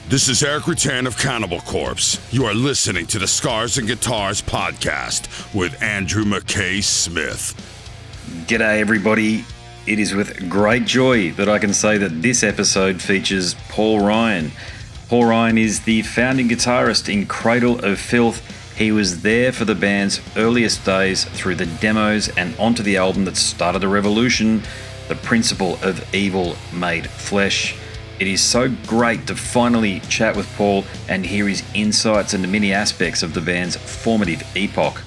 This is Eric Rutan of Cannibal Corpse. You are listening to the Scars and Guitars podcast with Andrew McKay Smith. G'day everybody. It is with great joy that I can say that this episode features Paul Ryan. Paul Ryan is the founding guitarist in Cradle of Filth. He was there for the band's earliest days through the demos and onto the album that started the revolution, The Principle of Evil Made Flesh. It is so great to finally chat with Paul and hear his insights into many aspects of the band's formative epoch.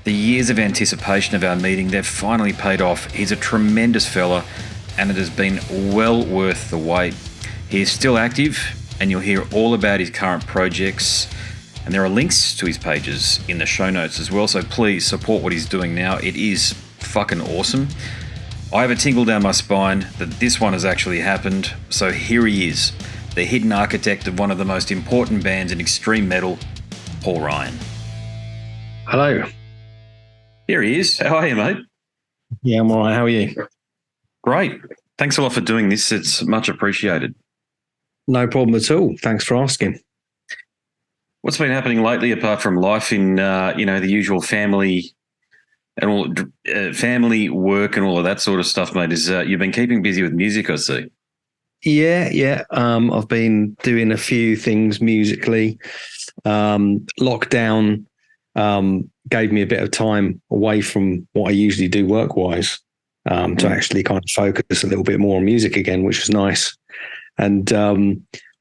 The years of anticipation of our meeting, they've finally paid off. He's a tremendous fella and it has been well worth the wait. He is still active and you'll hear all about his current projects, and there are links to his pages in the show notes as well, so please support what he's doing now. It is fucking awesome. I have a tingle down my spine that this one has actually happened, so here he is, the hidden architect of one of the most important bands in extreme metal, Paul Ryan. Hello. Here he is. How are you, mate? Yeah, I'm all right. How are you? Great. Thanks a lot for doing this. It's much appreciated. No problem at all. Thanks for asking. What's been happening lately apart from life in, the usual family and all, family work and all of that sort of stuff, mate? Is you've been keeping busy with music, I see. Yeah. I've been doing a few things musically. Lockdown gave me a bit of time away from what I usually do work-wise to actually kind of focus a little bit more on music again, which was nice. And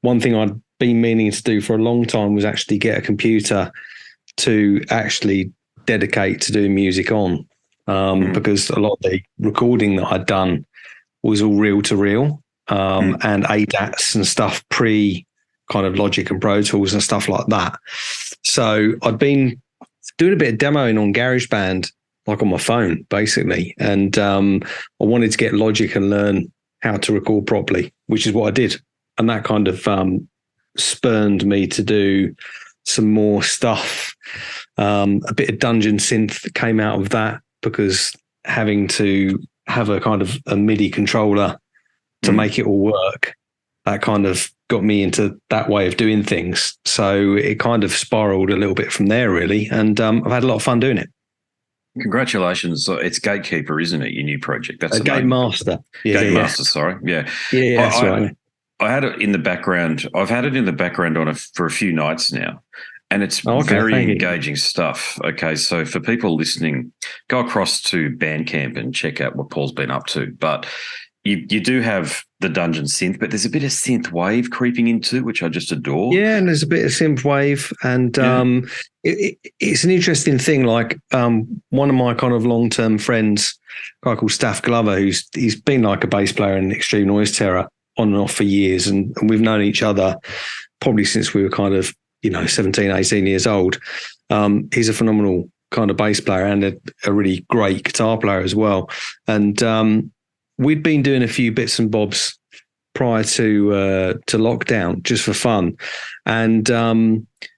one thing I'd been meaning to do for a long time was actually get a computer to actually dedicate to doing music on, because a lot of the recording that I'd done was all reel to reel and ADATs and stuff pre kind of Logic and Pro Tools and stuff like that. So I'd been doing a bit of demoing on GarageBand, like on my phone, basically. And I wanted to get Logic and learn how to record properly, which is what I did. And that kind of spurned me to do some more stuff. A bit of dungeon synth came out of that, because having to have a kind of a MIDI controller to make it all work, that kind of got me into that way of doing things. So it kind of spiraled a little bit from there, really. And I've had a lot of fun doing it. Congratulations. It's Gatekeeper, isn't it, your new project? That's Game Master. Game Master, sorry. Yeah. Yeah, that's right. I had it in the background. I've had it in the background for a few nights now, and it's very engaging stuff. Okay, so for people listening, go across to Bandcamp and check out what Paul's been up to. But you do have the dungeon synth, but there's a bit of synth wave creeping into, which I just adore. Yeah, and there's a bit of synth wave, and it's an interesting thing. Like one of my kind of long-term friends, a guy called Staff Glover, he's been like a bass player in Extreme Noise Terror on and off for years, and we've known each other probably since we were kind of 17, 18 years old. He's a phenomenal kind of bass player and a really great guitar player as well. And we'd been doing a few bits and bobs prior to lockdown just for fun, and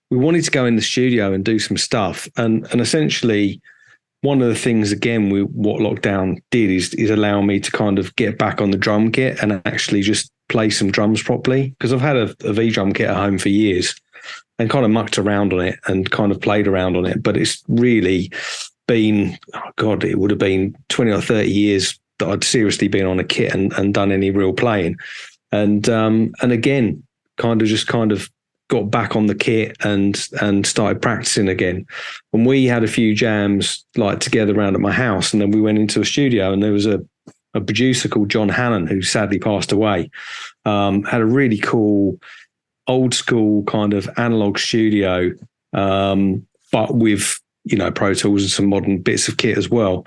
we wanted to go in the studio and do some stuff. And essentially, one of the things again what lockdown did is allow me to kind of get back on the drum kit and actually just play some drums properly, because I've had a V drum kit at home for years and kind of mucked around on it and kind of played around on it, but it's really been, it would have been 20 or 30 years that I'd seriously been on a kit and done any real playing. And again, kind of got back on the kit and started practicing again. And we had a few jams like together around at my house, and then we went into a studio, and there was a producer called John Hannon, who sadly passed away, had a really cool old school kind of analog studio, but with Pro Tools and some modern bits of kit as well.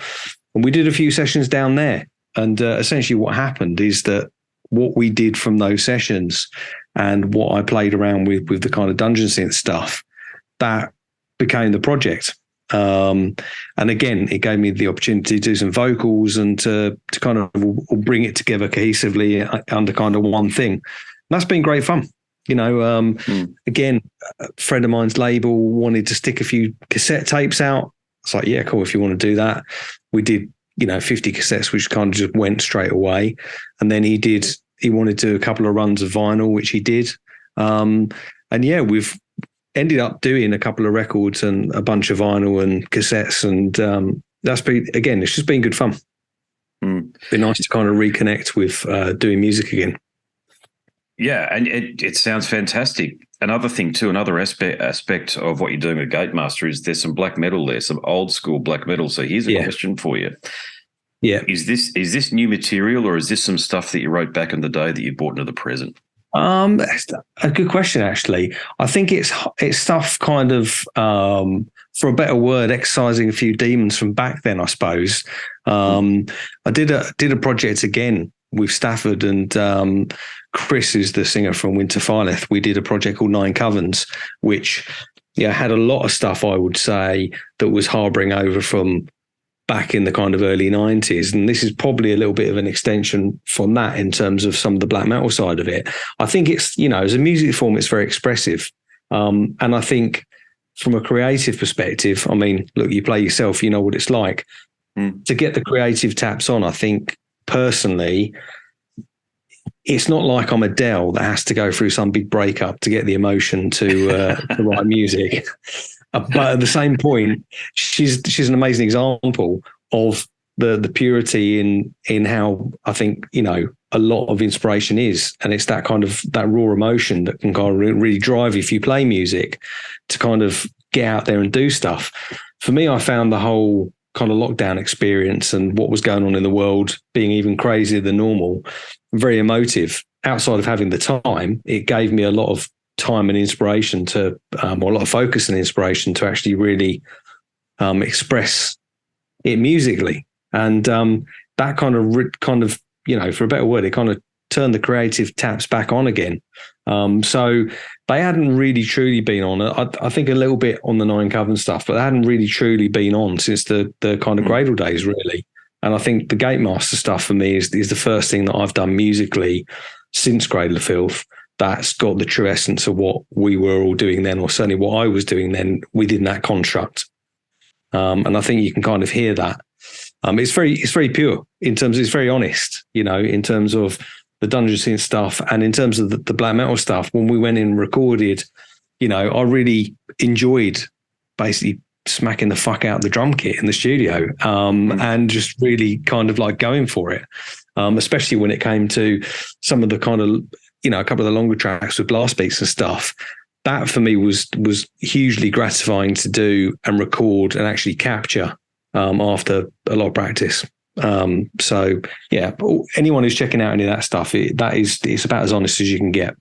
And we did a few sessions down there. And essentially what happened is that what we did from those sessions and what I played around with the kind of dungeon synth stuff, that became the project. And again, it gave me the opportunity to do some vocals and to kind of bring it together cohesively under kind of one thing. And that's been great fun. Again, a friend of mine's label wanted to stick a few cassette tapes out. It's like, yeah, cool, if you want to do that. We did, 50 cassettes, which kind of just went straight away. And then he wanted to do a couple of runs of vinyl, which he did. And yeah, we've ended up doing a couple of records and a bunch of vinyl and cassettes, and that's been, again, it's just been good fun. Been nice to kind of reconnect with doing music again. Yeah, and it sounds fantastic. Another thing too, another aspect of what you're doing with Gatemaster is there's some black metal there, some old school black metal. So here's a question for you. Yeah. Is this new material, or is this some stuff that you wrote back in the day that you brought into the present? A good question, actually. I think it's stuff kind of, for a better word, exercising a few demons from back then, I suppose. I did a project again with Stafford and Chris, who's the singer from Winter Fireleth. We did a project called Nine Covens, which had a lot of stuff, I would say, that was harbouring over from back in the kind of early 90s. And this is probably a little bit of an extension from that in terms of some of the black metal side of it. I think it's, as a music form, it's very expressive. And I think from a creative perspective, I mean, look, you play yourself, you know what it's like. To get the creative taps on, I think personally, it's not like I'm Adele that has to go through some big breakup to get the emotion to write music. But at the same point, she's an amazing example of the purity in how I think, a lot of inspiration is. And it's that kind of that raw emotion that can kind of really drive you if you play music to kind of get out there and do stuff. For me, I found the whole kind of lockdown experience and what was going on in the world being even crazier than normal, very emotive. Outside of having the time, it gave me a lot of time and inspiration to, or a lot of focus and inspiration to actually really express it musically. And that kind of, for a better word, it kind of turned the creative taps back on again. So they hadn't really truly been on. I think a little bit on the Nine Coven stuff, but they hadn't really truly been on since the kind of Cradle days, really. And I think the Gatemaster stuff for me is the first thing that I've done musically since Cradle of Filth that's got the true essence of what we were all doing then, or certainly what I was doing then within that construct. And I think you can kind of hear that. It's very pure in terms of, it's very honest, in terms of the Dungeon Scene stuff and in terms of the black metal stuff. When we went in and recorded, I really enjoyed basically smacking the fuck out the drum kit in the studio and just really kind of like going for it, especially when it came to some of the kind of, a couple of the longer tracks with blast beats and stuff. That for me was hugely gratifying to do and record and actually capture after a lot of practice. So yeah, anyone who's checking out any of that stuff, it's about as honest as you can get.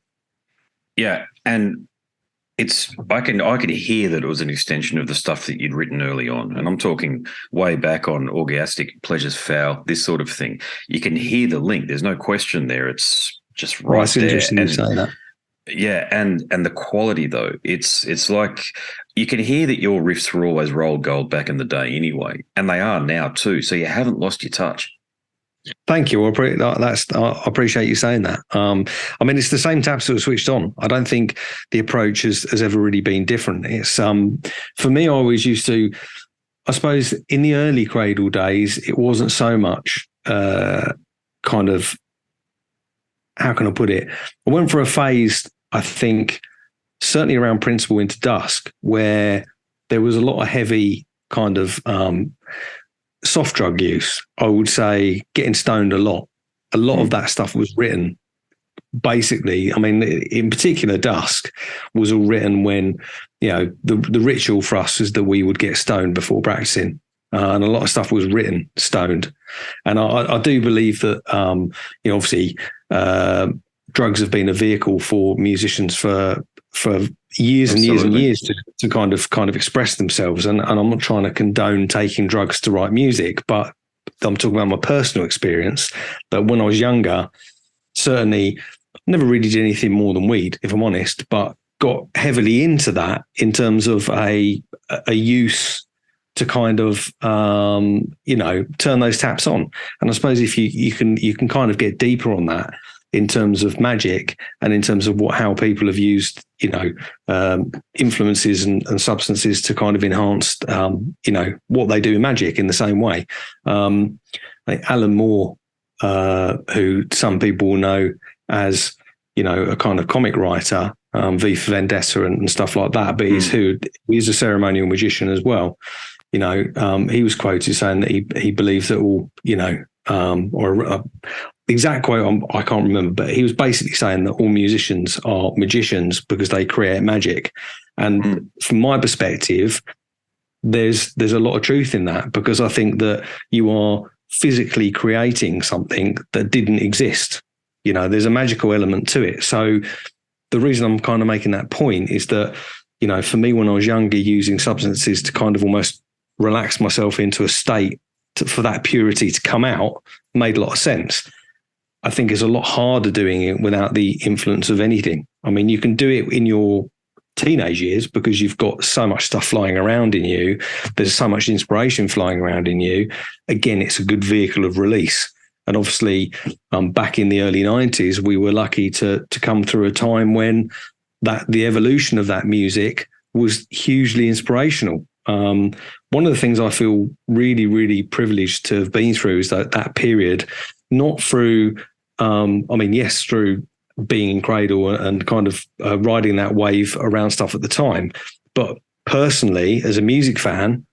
Yeah, and I could hear that it was an extension of the stuff that you'd written early on, and I'm talking way back on Orgastic, Pleasure's Foul, this sort of thing. You can hear the link. There's no question there. It's just right it's there. Interesting you say that. Yeah, and the quality though, it's like you can hear that your riffs were always rolled gold back in the day anyway, and they are now too. So you haven't lost your touch. Thank you. I appreciate you saying that. I mean, it's the same taps that were switched on. I don't think the approach has ever really been different. It's for me, I always used to, I suppose, in the early Cradle days, it wasn't so much kind of, how can I put it? I went for a phase, I think, certainly around Principle into Dusk, where there was a lot of heavy kind of soft drug use. I would say getting stoned a lot. A lot of that stuff was written basically, I mean, in particular, Dusk was all written when, the ritual for us is that we would get stoned before practicing. And a lot of stuff was written stoned. And I do believe that, obviously, drugs have been a vehicle for musicians for years and years and years to kind of express themselves. And I'm not trying to condone taking drugs to write music, but I'm talking about my personal experience. That when I was younger, certainly never really did anything more than weed, if I'm honest, but got heavily into that in terms of a use to kind of, turn those taps on. And I suppose if you can kind of get deeper on that in terms of magic and in terms of how people have used, influences and substances to kind of enhance, what they do in magic in the same way. I think Alan Moore, who some people know as, a kind of comic writer, V for Vendetta and stuff like that. But he's a ceremonial magician as well. You know, he was quoted saying that he believes that all, you know, the exact quote I can't remember, but he was basically saying that all musicians are magicians because they create magic. And from my perspective, there's a lot of truth in that, because I think that you are physically creating something that didn't exist. You know, there's a magical element to it. So the reason I'm kind of making that point is that, you know, for me, when I was younger, using substances to kind of almost relax myself into a state for that purity to come out made a lot of sense. I think it's a lot harder doing it without the influence of anything. I mean, you can do it in your teenage years because you've got so much stuff flying around in you. There's so much inspiration flying around in you. Again, it's a good vehicle of release. And obviously, back in the early 90s, we were lucky to come through a time when the evolution of that music was hugely inspirational. One of the things I feel really, really privileged to have been through is that period, not through, yes, through being in Cradle and kind of riding that wave around stuff at the time, but personally, as a music fan,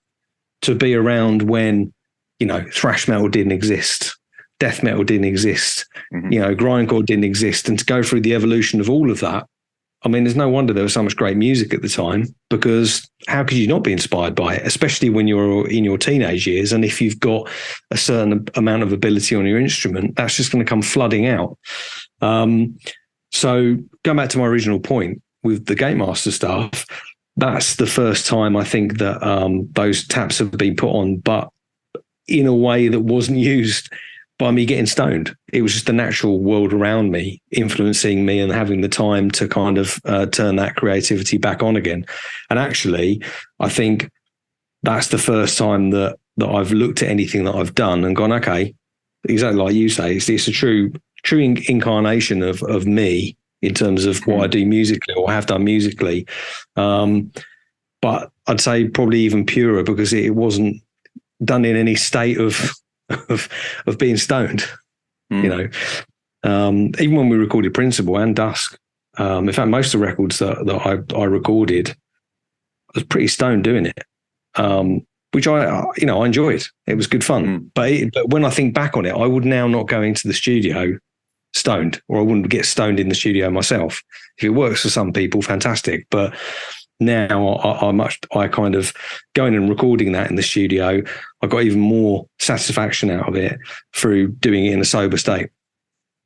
to be around when, you know, thrash metal didn't exist, death metal didn't exist, you know, grindcore didn't exist, and to go through the evolution of all of that. I mean, there's no wonder there was so much great music at the time, because how could you not be inspired by it, especially when you're in your teenage years? And if you've got a certain amount of ability on your instrument, that's just going to come flooding out. So going back to my original point with the Gatemaster stuff, that's the first time I think that those taps have been put on, but in a way that wasn't used by me getting stoned. It was just the natural world around me influencing me and having the time to kind of turn that creativity back on again. And actually, I think that's the first time that I've looked at anything that I've done and gone, okay, exactly like you say, it's a true incarnation of me in terms of what I do musically or have done musically. But I'd say probably even purer, because it wasn't done in any state of being stoned, you know. Even when we recorded Principle and Dusk, in fact, most of the records that I recorded, I was pretty stoned doing it, which I enjoyed. It was good fun. But when I think back on it, I would now not go into the studio stoned, or I wouldn't get stoned in the studio myself. If it works for some people, fantastic. But now I kind of going and recording that in the studio, I got even more satisfaction out of it through doing it in a sober state.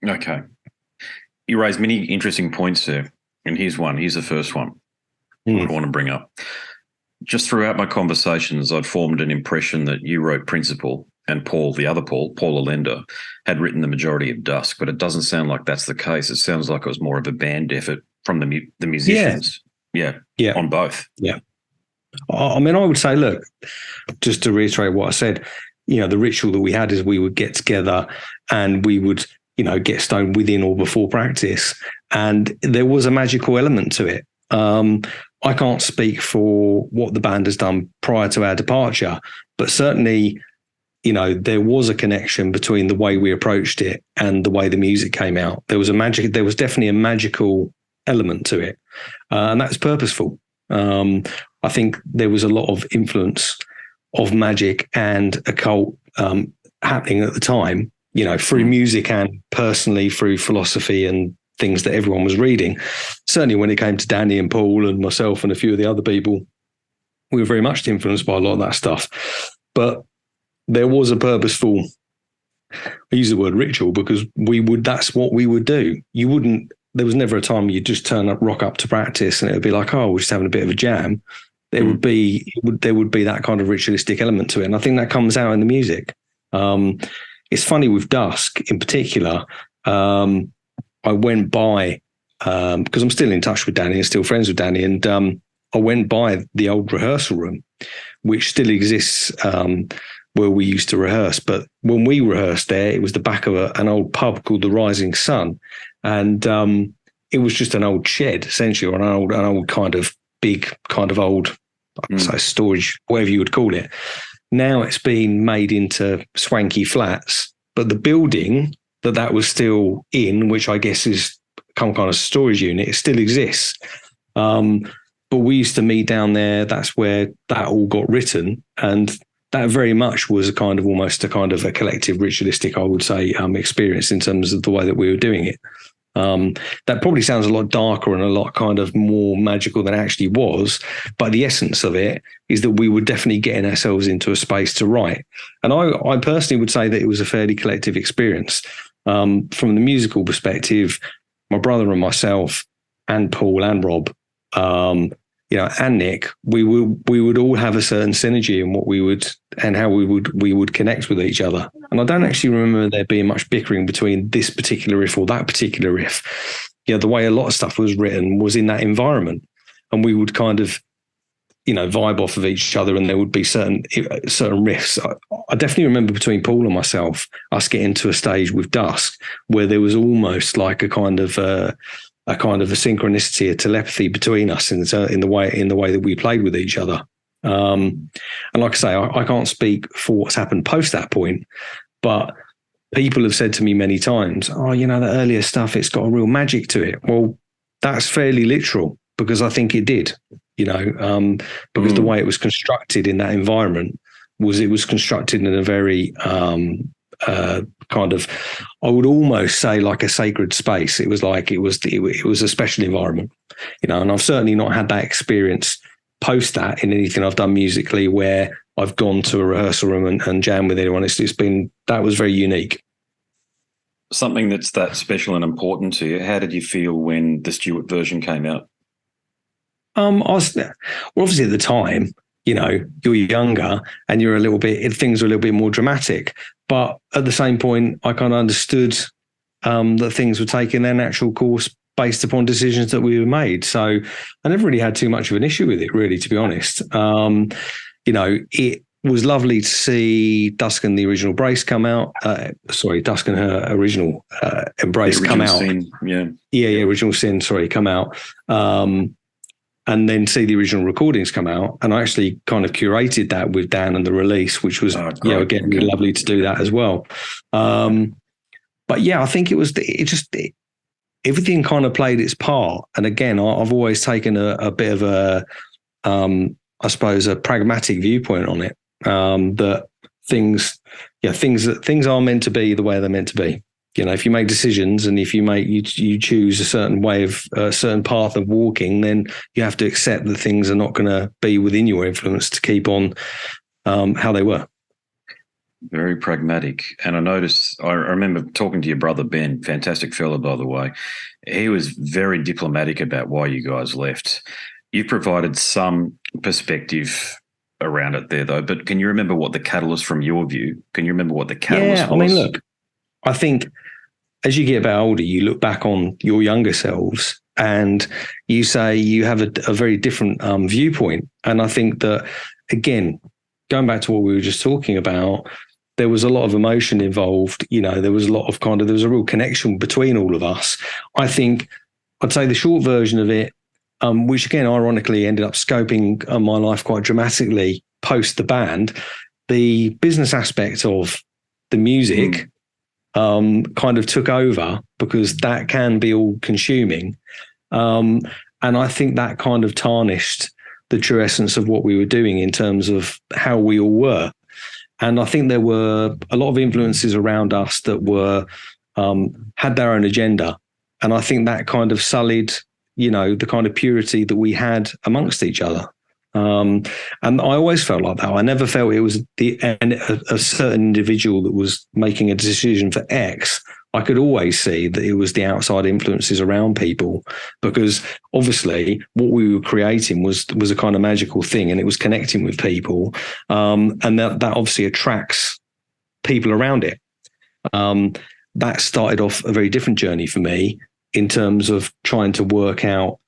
Okay. You raised many interesting points there. And here's the first one I want to bring up. Just throughout my conversations, I'd formed an impression that you wrote Principle and Paul, the other Paul Allender, had written the majority of Dusk, but it doesn't sound like that's the case. It sounds like it was more of a band effort from the musicians. Yeah, on both. Yeah. I mean, I would say, look, just to reiterate what I said, you know, the ritual that we had is we would get together and we would, you know, get stoned within or before practice. And there was a magical element to it. I can't speak for what the band has done prior to our departure, but certainly, you know, there was a connection between the way we approached it and the way the music came out. There was definitely a magical element to it. And that's purposeful. I think there was a lot of influence of magic and occult happening at the time, you know, through music and personally through philosophy and things that everyone was reading. Certainly when it came to Danny and Paul and myself and a few of the other people, we were very much influenced by a lot of that stuff. But there was a purposeful, I use the word ritual because that's what we would do. There was never a time you'd just rock up to practice and it would be like, oh, we're just having a bit of a jam. There would be that kind of ritualistic element to it. And I think that comes out in the music. It's funny with Dusk in particular. I went by, because I'm still in touch with Danny and still friends with Danny. And I went by the old rehearsal room, which still exists, where we used to rehearse. But when we rehearsed there, it was the back of an old pub called the Rising Sun. And it was just an old shed, essentially, or an old kind of big, kind of old, say storage, whatever you would call it. Now it's been made into swanky flats, but the building that was still in, which I guess is some kind of storage unit. It still exists. But we used to meet down there. That's where that all got written. And that very much was almost a collective ritualistic, I would say, experience in terms of the way that we were doing it. That probably sounds a lot darker and a lot kind of more magical than it actually was. But the essence of it is that we were definitely getting ourselves into a space to write. And I personally would say that it was a fairly collective experience. From the musical perspective, my brother and myself and Paul and Rob, and Nick, we would all have a certain synergy in what we would and how we would connect with each other. And I don't actually remember there being much bickering between this particular riff or that particular riff. The way a lot of stuff was written was in that environment, and we would kind of, vibe off of each other, and there would be certain riffs. I definitely remember between Paul and myself, us getting to a stage with Dusk where there was almost like a kind of a synchronicity, a telepathy between us in the way that we played with each other. And like I say, I can't speak for what's happened post that point, but people have said to me many times, "Oh, the earlier stuff, it's got a real magic to it." Well, that's fairly literal, because I think it did. Because the way it was constructed in that environment was constructed in a very I would almost say like a sacred space. It was like it was a special environment, and I've certainly not had that experience post that in anything I've done musically where I've gone to a rehearsal room and jammed with anyone. That was very unique. Something that's that special and important to you. How did you feel when the Stewart version came out? Obviously at the time, you're younger and things are a little bit more dramatic. But at the same point, I kind of understood that things were taking their natural course based upon decisions that we were made. So I never really had too much of an issue with it, really, to be honest. It was lovely to see Dusk and the original Brace come out. Dusk and her original Embrace come out. Sin, yeah. Yeah, original Sin, come out. And then see the original recordings come out. And I actually kind of curated that with Dan and the release, which was, again, really lovely to do that as well. But yeah, I think everything kind of played its part. And again, I've always taken a bit of a pragmatic viewpoint on it. That things are meant to be the way they're meant to be. If you make decisions and if you choose a certain way of a certain path of walking, then you have to accept that things are not going to be within your influence to keep on how they were. Very pragmatic. And I remember talking to your brother, Ben, fantastic fella, by the way. He was very diplomatic about why you guys left. You provided some perspective around it there, though. But can you remember what the catalyst from your view? Can you remember what the catalyst was? I mean, look, I think as you get a bit older, you look back on your younger selves and you say you have a very different viewpoint. And I think that, again, going back to what we were just talking about, there was a lot of emotion involved. There was a lot of there was a real connection between all of us. I think I'd say the short version of it, which again, ironically ended up scoping my life quite dramatically post the band, the business aspect of the music kind of took over, because that can be all consuming. And I think that kind of tarnished the true essence of what we were doing in terms of how we all were. And I think there were a lot of influences around us that were had their own agenda. And I think that kind of sullied, the kind of purity that we had amongst each other. And I always felt like that. I never felt it was a certain individual that was making a decision for X. I could always see that it was the outside influences around people, because obviously what we were creating was a kind of magical thing, and it was connecting with people. And that obviously attracts people around it. That started off a very different journey for me in terms of trying to work out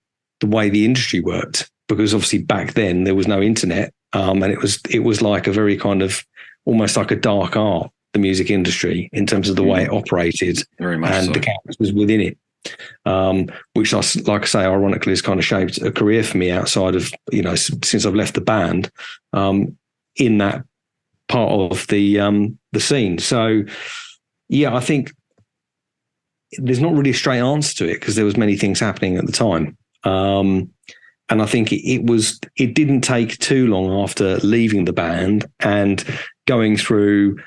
the way the industry worked. Because obviously back then there was no internet, and it was like a very kind of almost like a dark art, the music industry, in terms of the way it operated, very much and so. The characters within it, which, like I say, ironically has kind of shaped a career for me outside of, since I've left the band, in that part of the scene. So yeah, I think there's not really a straight answer to it because there was many things happening at the time. And I think it didn't take too long after leaving the band and going through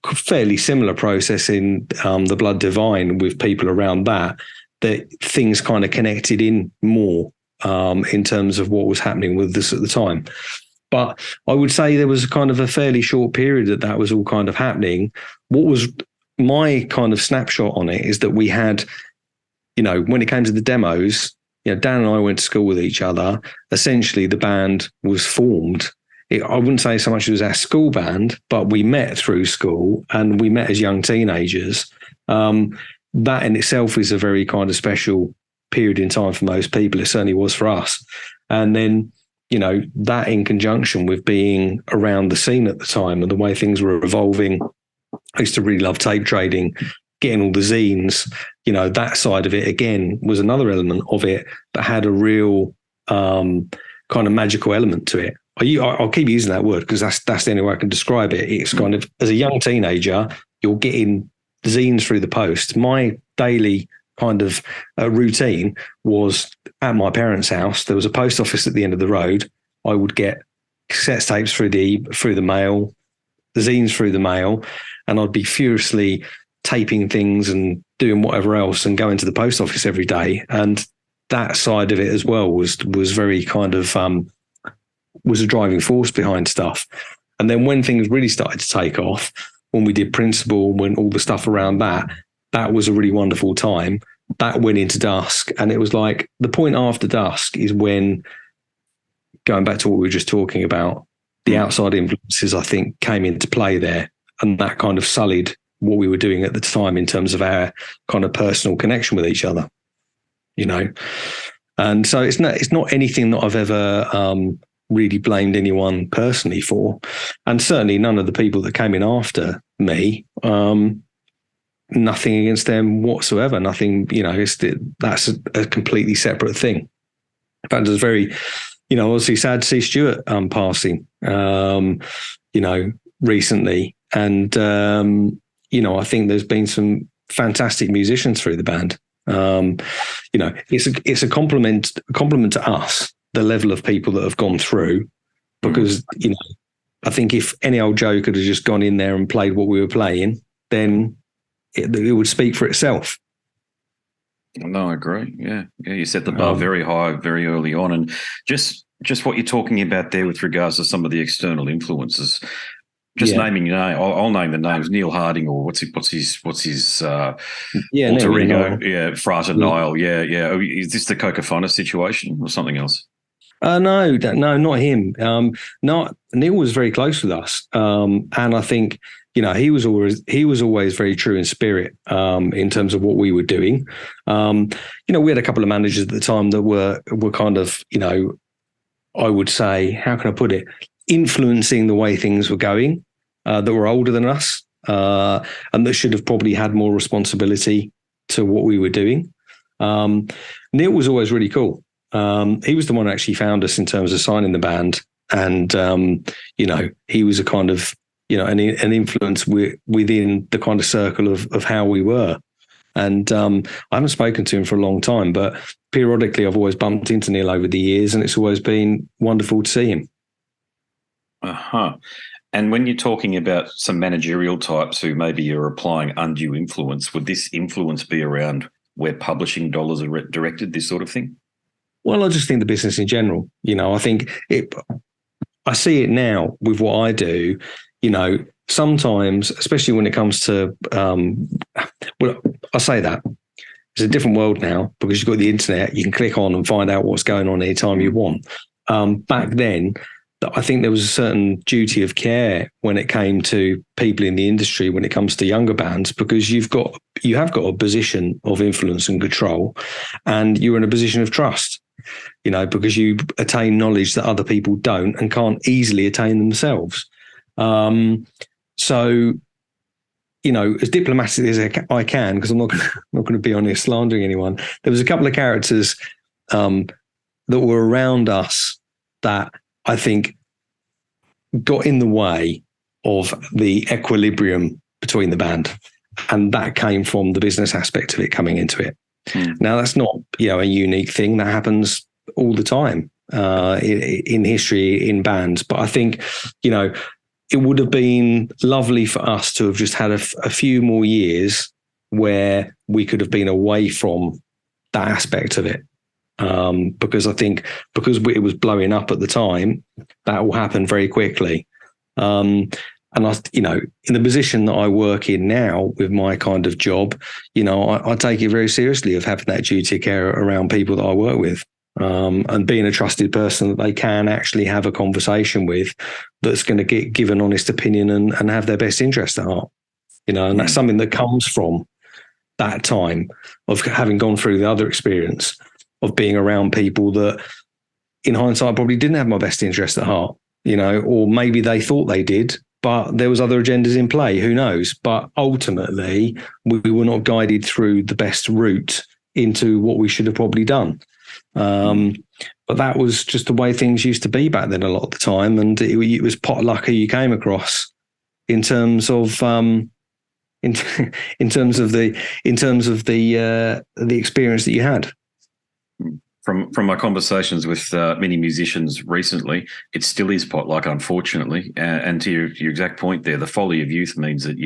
a fairly similar process in the Blood Divine with people around that things kind of connected in more in terms of what was happening with this at the time. But I would say there was kind of a fairly short period that was all kind of happening. What was my kind of snapshot on it is that we had, when it came to the demos, Dan and I went to school with each other. Essentially, the band was formed. I wouldn't say so much it was our school band, but we met through school and we met as young teenagers. That in itself is a very kind of special period in time for most people. It certainly was for us. And then, that in conjunction with being around the scene at the time and the way things were evolving, I used to really love tape trading, getting all the zines, that side of it again was another element of it that had a real kind of magical element to it. I'll keep using that word because that's the only way I can describe it. It's kind of, as a young teenager, you're getting zines through the post. My daily kind of routine was at my parents' house. There was a post office at the end of the road. I would get cassette tapes through the mail, the zines through the mail, and I'd be furiously taping things and doing whatever else and going to the post office every day. And that side of it as well was very kind of was a driving force behind stuff. And then when things really started to take off, when we did Principle, when all the stuff around that was a really wonderful time. That went into dusk. And it was like the point after dusk is when, going back to what we were just talking about, the outside influences, I think, came into play there. And that kind of sullied what we were doing at the time in terms of our kind of personal connection with each other, And so it's not anything that I've ever really blamed anyone personally for. And certainly none of the people that came in after me, nothing against them whatsoever. Nothing, that's a completely separate thing. In fact, it was very, obviously sad to see Stuart passing, recently. And, I think there's been some fantastic musicians through the band. It's a compliment to us, the level of people that have gone through, because, I think if any old Joe could have just gone in there and played what we were playing, then it would speak for itself. No, I agree. Yeah. You set the bar very high, very early on. And just what you're talking about there with regards to some of the external influences, naming your name, I'll name the names. Neil Harding, or what's his alter ego? Yeah, Frater Nile. Yeah. Is this the Coca-Fana situation or something else? No, not him. Neil was very close with us, and I think he was always very true in spirit in terms of what we were doing. We had a couple of managers at the time that were kind of, I would say, how can I put it, influencing the way things were going, that were older than us, and that should have probably had more responsibility to what we were doing. Neil was always really cool. He was the one who actually found us in terms of signing the band. And, he was a kind of, an influence within the kind of circle of how we were. And I haven't spoken to him for a long time, but periodically I've always bumped into Neil over the years, and it's always been wonderful to see him. Uh-huh. And when you're talking about some managerial types who maybe are applying undue influence, would this influence be around where publishing dollars are directed, this sort of thing? Well, I just think the business in general, I think I see it now with what I do, sometimes, especially when it comes to, I say that it's a different world now because you've got the internet, you can click on and find out what's going on anytime you want. Back then, I think there was a certain duty of care when it came to people in the industry, when it comes to younger bands, because you have got a position of influence and control, and you're in a position of trust, because you attain knowledge that other people don't and can't easily attain themselves. So, as diplomatic as I can, because I'm not going to be on here slandering anyone. There was a couple of characters that were around us that I think got in the way of the equilibrium between the band. And that came from the business aspect of it coming into it. Now, that's not, a unique thing that happens all the time in history, in bands. But I think, it would have been lovely for us to have just had a few more years where we could have been away from that aspect of it. Because I think it was blowing up at the time, that all happened very quickly. And I, in the position that I work in now with my kind of job, I take it very seriously of having that duty of care around people that I work with, and being a trusted person that they can actually have a conversation with that's going to give an honest opinion and have their best interest at heart. And that's something that comes from that time of having gone through the other experience of being around people that in hindsight probably didn't have my best interest at heart, or maybe they thought they did, but there was other agendas in play, who knows? But ultimately, we were not guided through the best route into what we should have probably done. But that was just the way things used to be back then a lot of the time. And it was pot luck who you came across in terms of in terms of the experience that you had. From my conversations with many musicians recently, it still is potluck, unfortunately. And to your exact point there, the folly of youth means that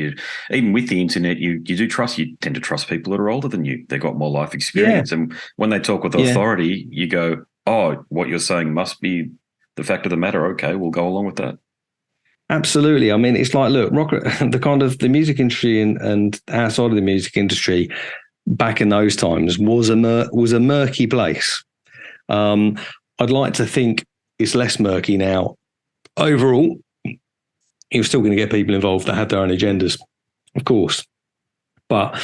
even with the internet, you tend to trust people that are older than you. They've got more life experience. Yeah. And when they talk with authority, you go, oh, what you're saying must be the fact of the matter. Okay, we'll go along with that. Absolutely. I mean, it's like, look, the music industry and outside of the music industry back in those times was a murky place. I'd like to think it's less murky now. Overall, you're still going to get people involved that have their own agendas, of course. But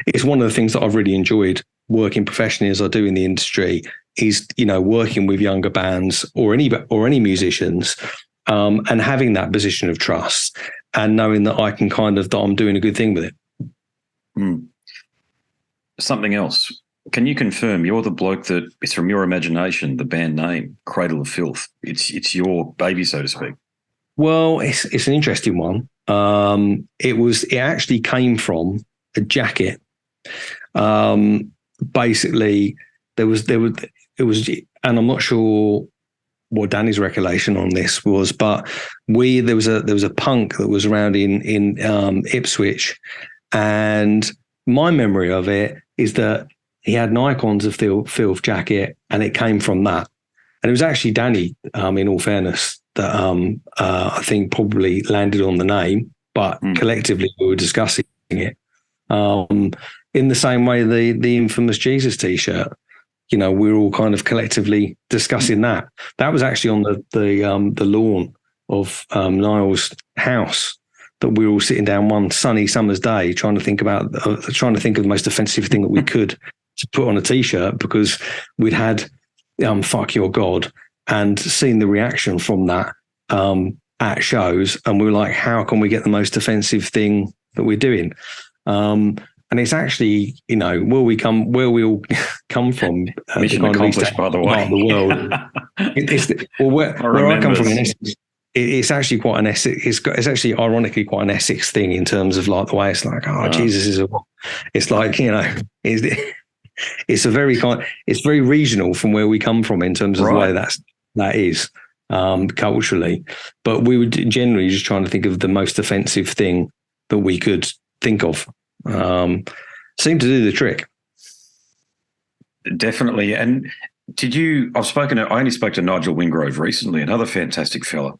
it's one of the things that I've really enjoyed working professionally as I do in the industry is, working with younger bands or any musicians, and having that position of trust and knowing that I can that I'm doing a good thing with it. Something else. Can you confirm you're the bloke that it's from your imagination, the band name, Cradle of Filth? It's your baby, so to speak. Well, it's an interesting one. It actually came from a jacket. Basically, it was, and I'm not sure what Danny's recollection on this was, but there was a punk that was around in Ipswich, and my memory of it is that he had an Icons of Filth jacket, and it came from that. And it was actually Danny, in all fairness, that I think probably landed on the name, but collectively we were discussing it. In the same way, the infamous Jesus T-shirt, we were all kind of collectively discussing that. That was actually on the lawn of Niall's house, that we were all sitting down one sunny summer's day trying to think of the most offensive thing that we could to put on a T-shirt, because we'd had "Fuck Your God" and seen the reaction from that at shows, and we were like, how can we get the most offensive thing that we're doing? And it's actually, where we all come from. Mission accomplished, by the way. Part of the world. Where I come from in Essex, it's actually quite an Essex. It's actually ironically quite an Essex thing in terms of like the way it's like, Jesus is it's like, it's a very it's very regional from where we come from in terms of the way that is culturally. But we were generally just trying to think of the most offensive thing that we could think of. Seemed to do the trick. Definitely. And I only spoke to Nigel Wingrove recently, another fantastic fella.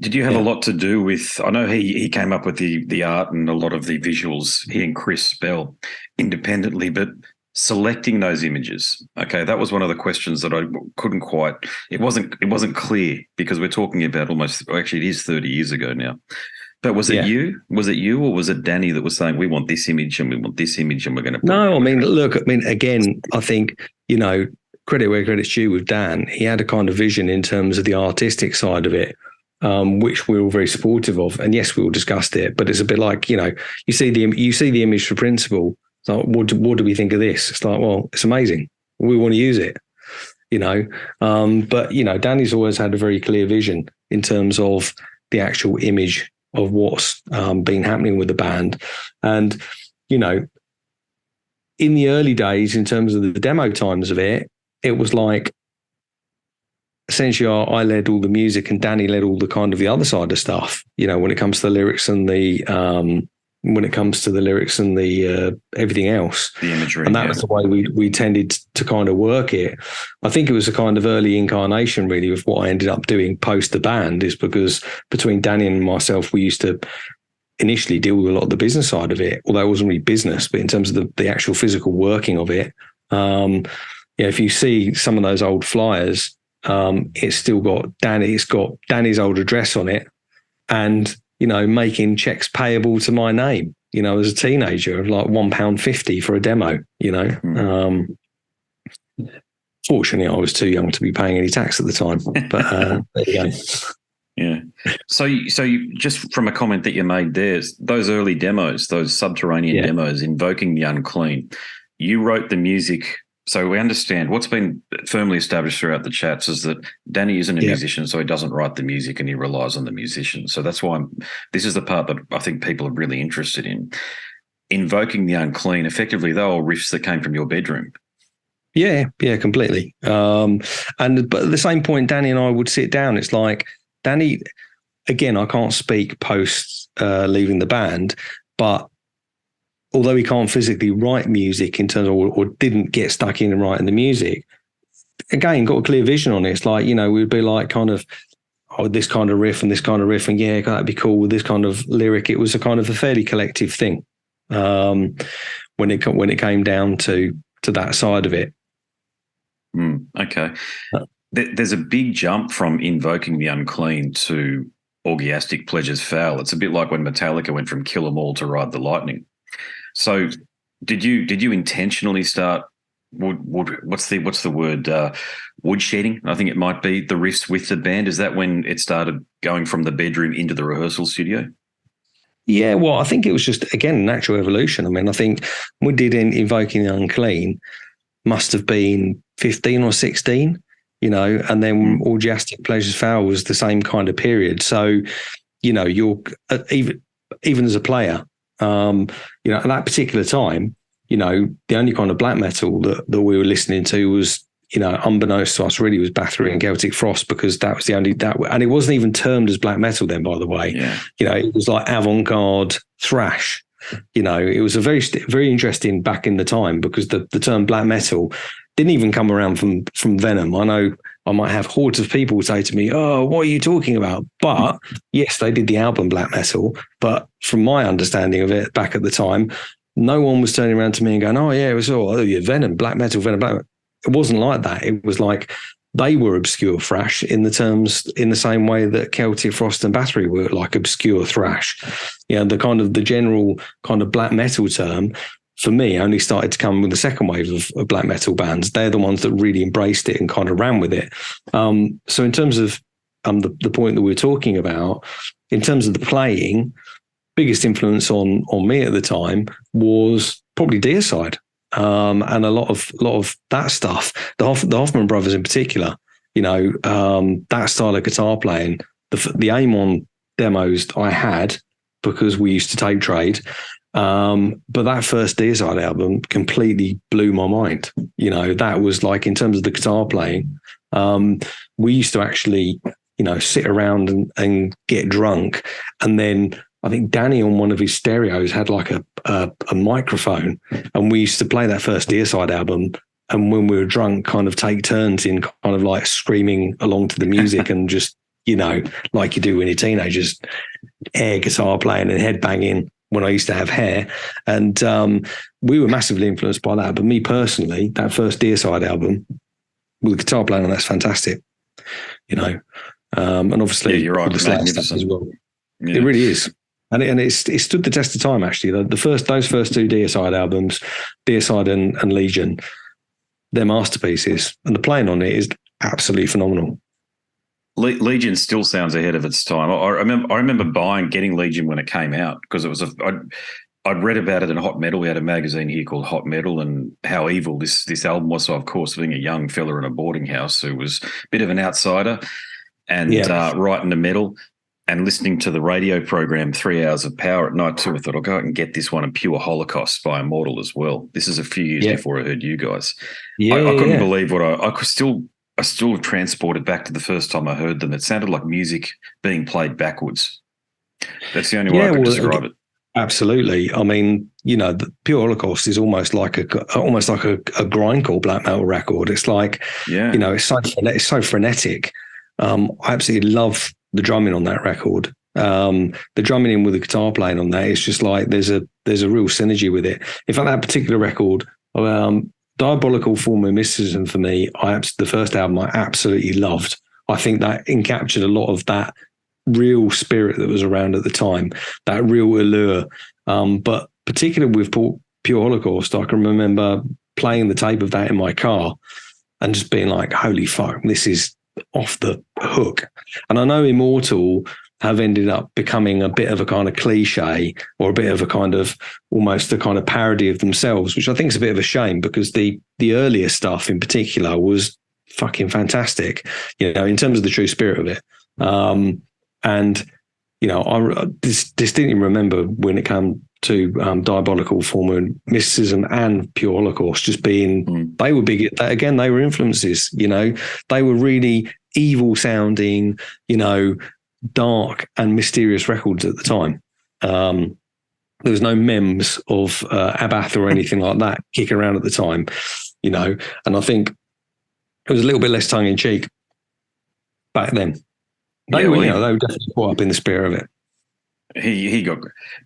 Did you have a lot to do with, I know he came up with the art and a lot of the visuals, he and Chris Bell, independently, but selecting those images. Okay, that was one of the questions that I couldn't quite, it wasn't clear, because we're talking about it is 30 years ago now. But was it you? Was it you, or was it Danny that was saying, we want this image and we want this image and we're going to put No, again, I think, credit where credit's due with Dan. He had a kind of vision in terms of the artistic side of it, which we're all very supportive of. And yes, we all discussed it, but it's a bit like, you see the image for principle. It's like, what do we think of this? It's like, well, it's amazing. We want to use it, But, Danny's always had a very clear vision in terms of the actual image what's been happening with the band. And, you know, in the early days, in terms of the demo times of it, it was like, essentially I led all the music and Danny led all the kind of the other side of stuff, you know, when it comes to the lyrics and the everything else, the imagery, and that was the way we tended to kind of work it. I think it was a kind of early incarnation really of what I ended up doing post the band, is because between Danny and myself, we used to initially deal with a lot of the business side of it, although it wasn't really business, but in terms of the actual physical working of it. If you see some of those old flyers, it's still got Danny's old address on it, and, you know, making checks payable to my name, you know, as a teenager, of like £1.50 for a demo, you know. Fortunately, I was too young to be paying any tax at the time, but there you go. Yeah. So you, just from a comment that you made there, those early demos, those subterranean demos, Invoking the Unclean, you wrote the music. So we understand what's been firmly established throughout the chats is that Danny isn't a musician, so he doesn't write the music and he relies on the musician. So that's why this is the part that I think people are really interested in. Invoking the Unclean, effectively, they were riffs that came from your bedroom. Yeah, completely. But at the same point, Danny and I would sit down. It's like, Danny, again, I can't speak post leaving the band, but although he can't physically write music in terms of, or didn't get stuck in and writing the music, again, got a clear vision on it. It's like, you know, we'd be like kind of, this kind of riff and this kind of riff, and yeah, that'd be cool with this kind of lyric. It was a kind of a fairly collective thing when it came down to that side of it. Okay. There's a big jump from Invoking the Unclean to Orgiastic Pleasures Foul. It's a bit like when Metallica went from Kill 'Em All to Ride the Lightning. So did you intentionally start what's the word, woodshedding? I think it might be, the riffs with the band. Is that when it started going from the bedroom into the rehearsal studio? Yeah, well, I think it was just, again, natural evolution. I mean, I think we did Invoking the Unclean must have been 15 or 16, you know, and then Orgiastic Pleasures Foul was the same kind of period. So, you know, you're even as a player, you know, at that particular time, you know, the only kind of black metal that we were listening to was, you know, unbeknownst to us, really, was Bathory and Celtic Frost, because that was the only and it wasn't even termed as black metal then, by the way. Yeah. You know, it was like avant-garde thrash. You know, it was a very, very interesting back in the time, because the term black metal didn't even come around from Venom. I know I might have hordes of people say to me, "Oh, what are you talking about?" But yes, they did the album black metal. But from my understanding of it back at the time, no one was turning around to me and going, "Oh yeah, it was Venom, black metal, Venom, black metal." It wasn't like that. It was like they were obscure thrash in the same way that Celtic Frost and Bathory were like obscure thrash. You know, the general kind of black metal term for me only started to come with the second wave of black metal bands. They're the ones that really embraced it and kind of ran with it. So in terms of the point that we're talking about, in terms of the playing, biggest influence on me at the time was probably Deicide. And a lot of that stuff, the Hoffman brothers in particular, you know, that style of guitar playing, the Amon demos I had because we used to tape trade. But that first Deicide album completely blew my mind. You know, that was like, in terms of the guitar playing, we used to actually, you know, sit around and get drunk, and then I think Danny on one of his stereos had like a microphone, and we used to play that first Deicide album. And when we were drunk, kind of take turns in kind of like screaming along to the music and just, you know, like you do when you're teenagers, air guitar playing and headbanging when I used to have hair. And we were massively influenced by that. But me personally, that first Deicide album with the guitar playing, that's fantastic, you know. And obviously, you're right, the Slash stuff as well. Yeah. It really is. And it stood the test of time, actually. Those first two Deicide albums, Deicide and Legion, they're masterpieces. And the playing on it is absolutely phenomenal. Legion still sounds ahead of its time. I remember getting Legion when it came out, because it was I'd read about it in Hot Metal. We had a magazine here called Hot Metal, and how evil this album was. So, of course, being a young fella in a boarding house who was a bit of an outsider and writing the metal. and listening to the radio program 3 Hours of Power at night too. I thought I'll go out and get this one, and Pure Holocaust by Immortal as well. This is a few years before I heard you guys. I couldn't believe what I could still transported back to the first time I heard them. It sounded like music being played backwards. That's the only way I could describe it. Absolutely. I mean, the Pure Holocaust is almost like a grindcore black metal record. It's like, it's so frenetic. I absolutely love the drumming on that record. The drumming in with the guitar playing on that, it's just like there's a real synergy with it. In fact, that particular record, Diabolical Form of Mysticism, for me, the first album I absolutely loved. I think that encaptured a lot of that real spirit that was around at the time, that real allure. But particularly with Pure Holocaust, I can remember playing the tape of that in my car and just being like, holy fuck, this is off the hook. And I know Immortal have ended up becoming a bit of a kind of cliche, or a bit of a kind of almost a kind of parody of themselves, which I think is a bit of a shame, because the earlier stuff in particular was fucking fantastic, in terms of the true spirit of it. And I distinctly remember when it came to Diabolical Form of Mysticism and Pure Holocaust just being, they were big. Again, they were influences. They were really evil sounding, dark and mysterious records at the time. There was no memes of Abath or anything like that kicking around at the time, and I think it was a little bit less tongue in cheek back then. They were definitely caught up in the spirit of it.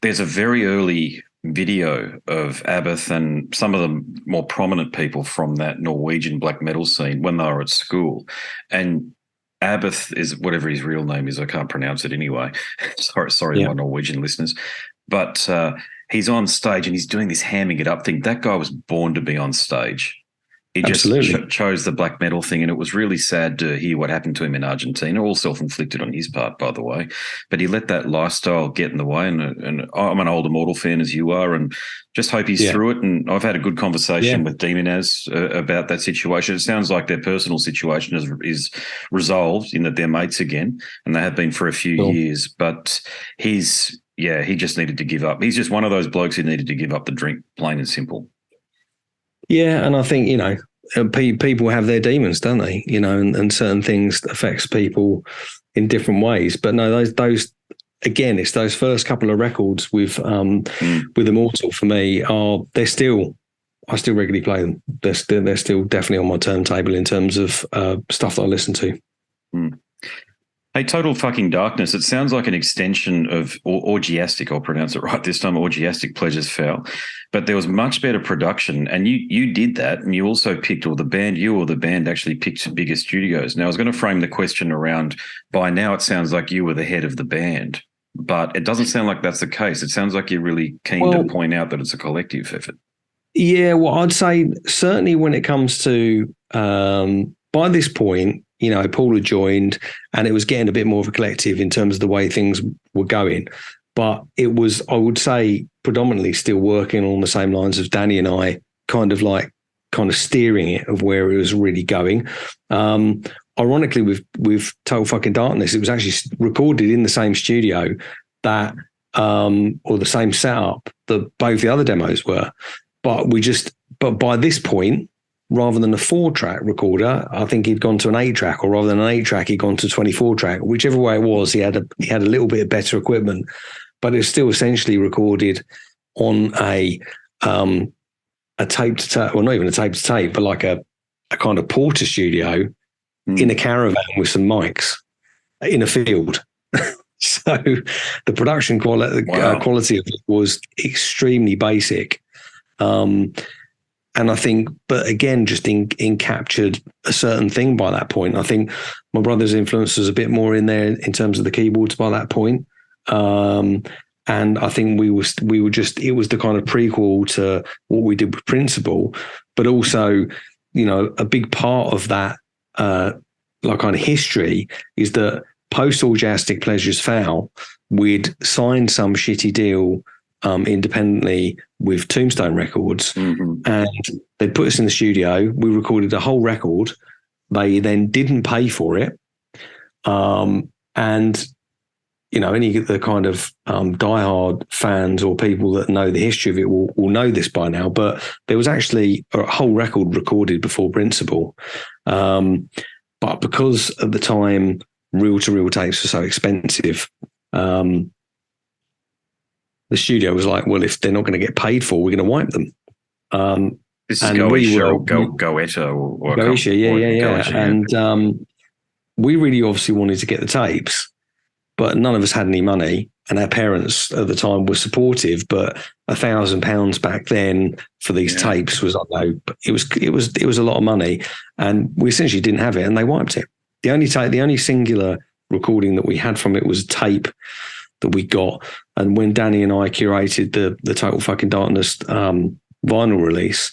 There's a very early video of Abath and some of the more prominent people from that Norwegian black metal scene when they were at school. And Abath is whatever his real name is. I can't pronounce it anyway. Sorry, my Norwegian listeners. But he's on stage and he's doing this hamming it up thing. That guy was born to be on stage. He just chose the black metal thing, and it was really sad to hear what happened to him in Argentina, all self-inflicted on his part, by the way. But he let that lifestyle get in the way, and I'm an old Immortal fan as you are, and just hope he's through it. And I've had a good conversation with Demonaz about that situation. It sounds like their personal situation is resolved in that they're mates again, and they have been for a few years. But he just needed to give up. He's just one of those blokes who needed to give up the drink, plain and simple. Yeah, and I think, people have their demons, don't they? And certain things affects people in different ways. But no, those again, it's those first couple of records with Immortal for me I still regularly play them. They're still definitely on my turntable in terms of stuff that I listen to. Hey, Total Fucking Darkness, it sounds like an extension of Orgiastic, I'll pronounce it right this time, Orgiastic Pleasures Foul, but there was much better production, and you did that, and you also picked, or the band actually picked bigger studios. Now, I was going to frame the question around, by now it sounds like you were the head of the band, but it doesn't sound like that's the case. It sounds like you're really keen to point out that it's a collective effort. Yeah, well, I'd say certainly when it comes to, by this point, Paul had joined and it was getting a bit more of a collective in terms of the way things were going. But it was, I would say, predominantly still working on the same lines as Danny and I, kind of steering it of where it was really going. Ironically, with Total Fucking Darkness, it was actually recorded in the same studio that, or the same setup that both the other demos were. But by this point, rather than a 4-track recorder, I think he'd gone to an 8-track, or rather than an 8-track, he'd gone to 24-track. Whichever way it was, he had a little bit better equipment, but it was still essentially recorded on a tape to tape, well, not even a tape to tape, but like a kind of porter studio in a caravan with some mics in a field. So the production quality of it was extremely basic. And I think, but again, just captured a certain thing by that point. I think my brother's influence was a bit more in there in terms of the keyboards by that point. And I think we were just, it was the kind of prequel to what we did with Principle, but also, a big part of that, kind of history is that post Orgiastic Pleasures Foul, we'd signed some shitty deal independently with Tombstone Records, and they put us in the studio. We recorded the whole record. They then didn't pay for it, and any of the kind of diehard fans or people that know the history of it will know this by now, but there was actually a whole record recorded before Principle. But because at the time, reel-to-reel tapes were so expensive, the studio was like, well, if they're not going to get paid for, we're going to wipe them. This is Goetia or Goetta or Goetia, yeah. Goetia, and we really obviously wanted to get the tapes, but none of us had any money, and our parents at the time were supportive. But £1,000 back then for these tapes was, I don't know, it was a lot of money, and we essentially didn't have it, and they wiped it. The only singular recording that we had from it was a tape that we got, and when Danny and I curated the Total Fucking Darkness vinyl release,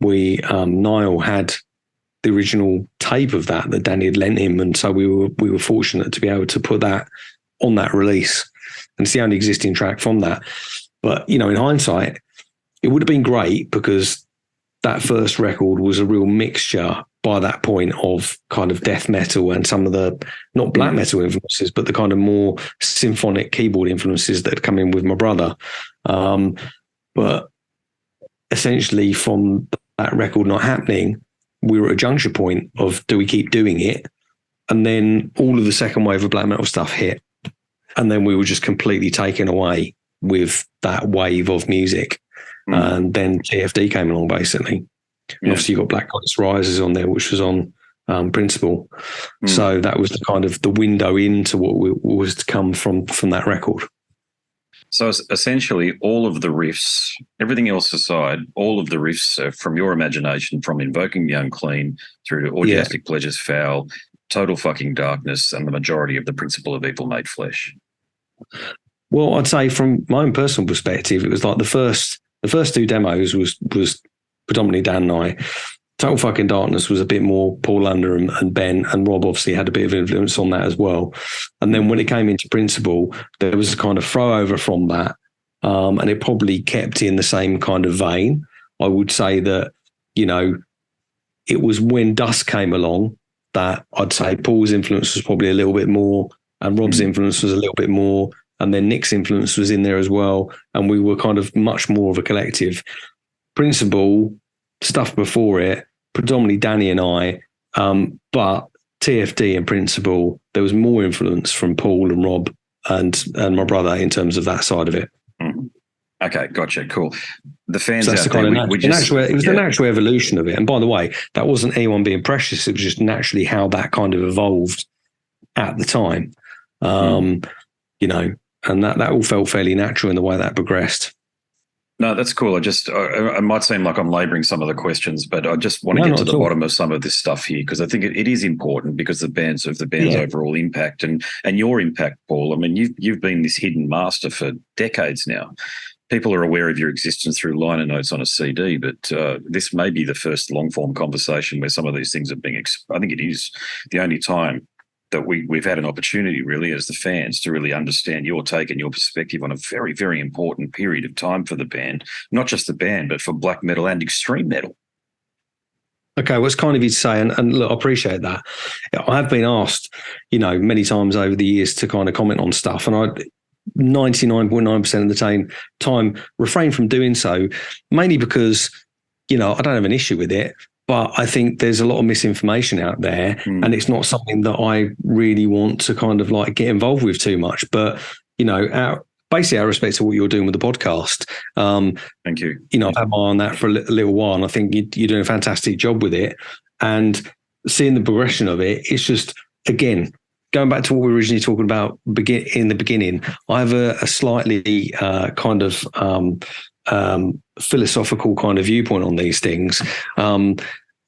Niall had the original tape of that Danny had lent him, and so we were fortunate to be able to put that on that release, and it's the only existing track from that. But in hindsight, it would have been great, because that first record was a real mixture by that point of kind of death metal and some of the not black metal influences, but the kind of more symphonic keyboard influences that had come in with my brother. But essentially, from that record not happening, we were at a juncture point of, do we keep doing it? And then all of the second wave of black metal stuff hit. And then we were just completely taken away with that wave of music. And then TFD came along, basically. And obviously, you got Black Goddess Rises on there, which was on Principle. So that was the kind of the window into what was to come from that record. So essentially, all of the riffs, everything else aside, all of the riffs are from your imagination, from Invoking the Unclean through to Orgiastic Pleasures Foul, Total Fucking Darkness, and the majority of the Principle of Evil Made Flesh. Well, I'd say from my own personal perspective, it was like the first two demos was predominantly Dan and I. Total Fucking Darkness was a bit more Paul Under and Ben, and Rob obviously had a bit of influence on that as well. And then when it came into Principle, there was a kind of throw over from that, and it probably kept in the same kind of vein. I would say that, it was when Dusk came along that I'd say Paul's influence was probably a little bit more, and Rob's influence was a little bit more, and then Nick's influence was in there as well, and we were kind of much more of a collective. Principle, stuff before it, predominantly Danny and I, but TFD and Principle, there was more influence from Paul and Rob and my brother in terms of that side of it. Okay, gotcha, cool. The fans so out there, it was the natural evolution of it. And by the way, that wasn't anyone being precious. It was just naturally how that kind of evolved at the time, and that all felt fairly natural in the way that progressed. No, that's cool. I might seem like I'm labouring some of the questions, but I just want to get to the bottom of some of this stuff here, because I think it is important because of the band's overall impact and your impact, Paul. I mean, you've been this hidden master for decades now. People are aware of your existence through liner notes on a CD, but this may be the first long-form conversation where some of these things are being I think it is the only time that we've had an opportunity, really, as the fans, to really understand your take and your perspective on a very, very important period of time for the band, not just the band, but for black metal and extreme metal. Okay, well, it's kind of you to say, and look, I appreciate that. I have been asked, many times over the years to kind of comment on stuff, and I 99.9% of the time refrain from doing so, mainly because, I don't have an issue with it. But I think there's a lot of misinformation out there, and it's not something that I really want to kind of like get involved with too much. But, basically, I respect to what you're doing with the podcast. Thank you. I've had my eye on that for a little while, and I think you're doing a fantastic job with it. And seeing the progression of it, it's just, again, going back to what we were originally talking about in the beginning, I have a slightly kind of philosophical kind of viewpoint on these things.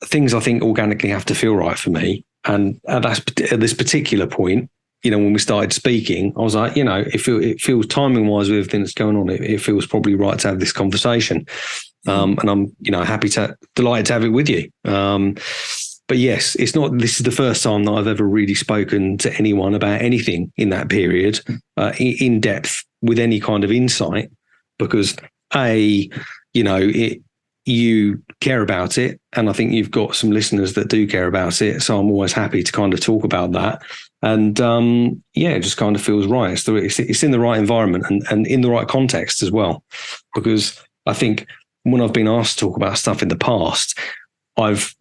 Things I think organically have to feel right for me. And at this particular point, when we started speaking, I was like, it feels timing wise with everything that's going on, it feels probably right to have this conversation. And I'm, delighted to have it with you. But yes, this is the first time that I've ever really spoken to anyone about anything in that period, in depth, with any kind of insight, because you care about it, and I think you've got some listeners that do care about it. So I'm always happy to kind of talk about that. And it just kind of feels right. It's in the right environment and in the right context as well. Because I think when I've been asked to talk about stuff in the past, I've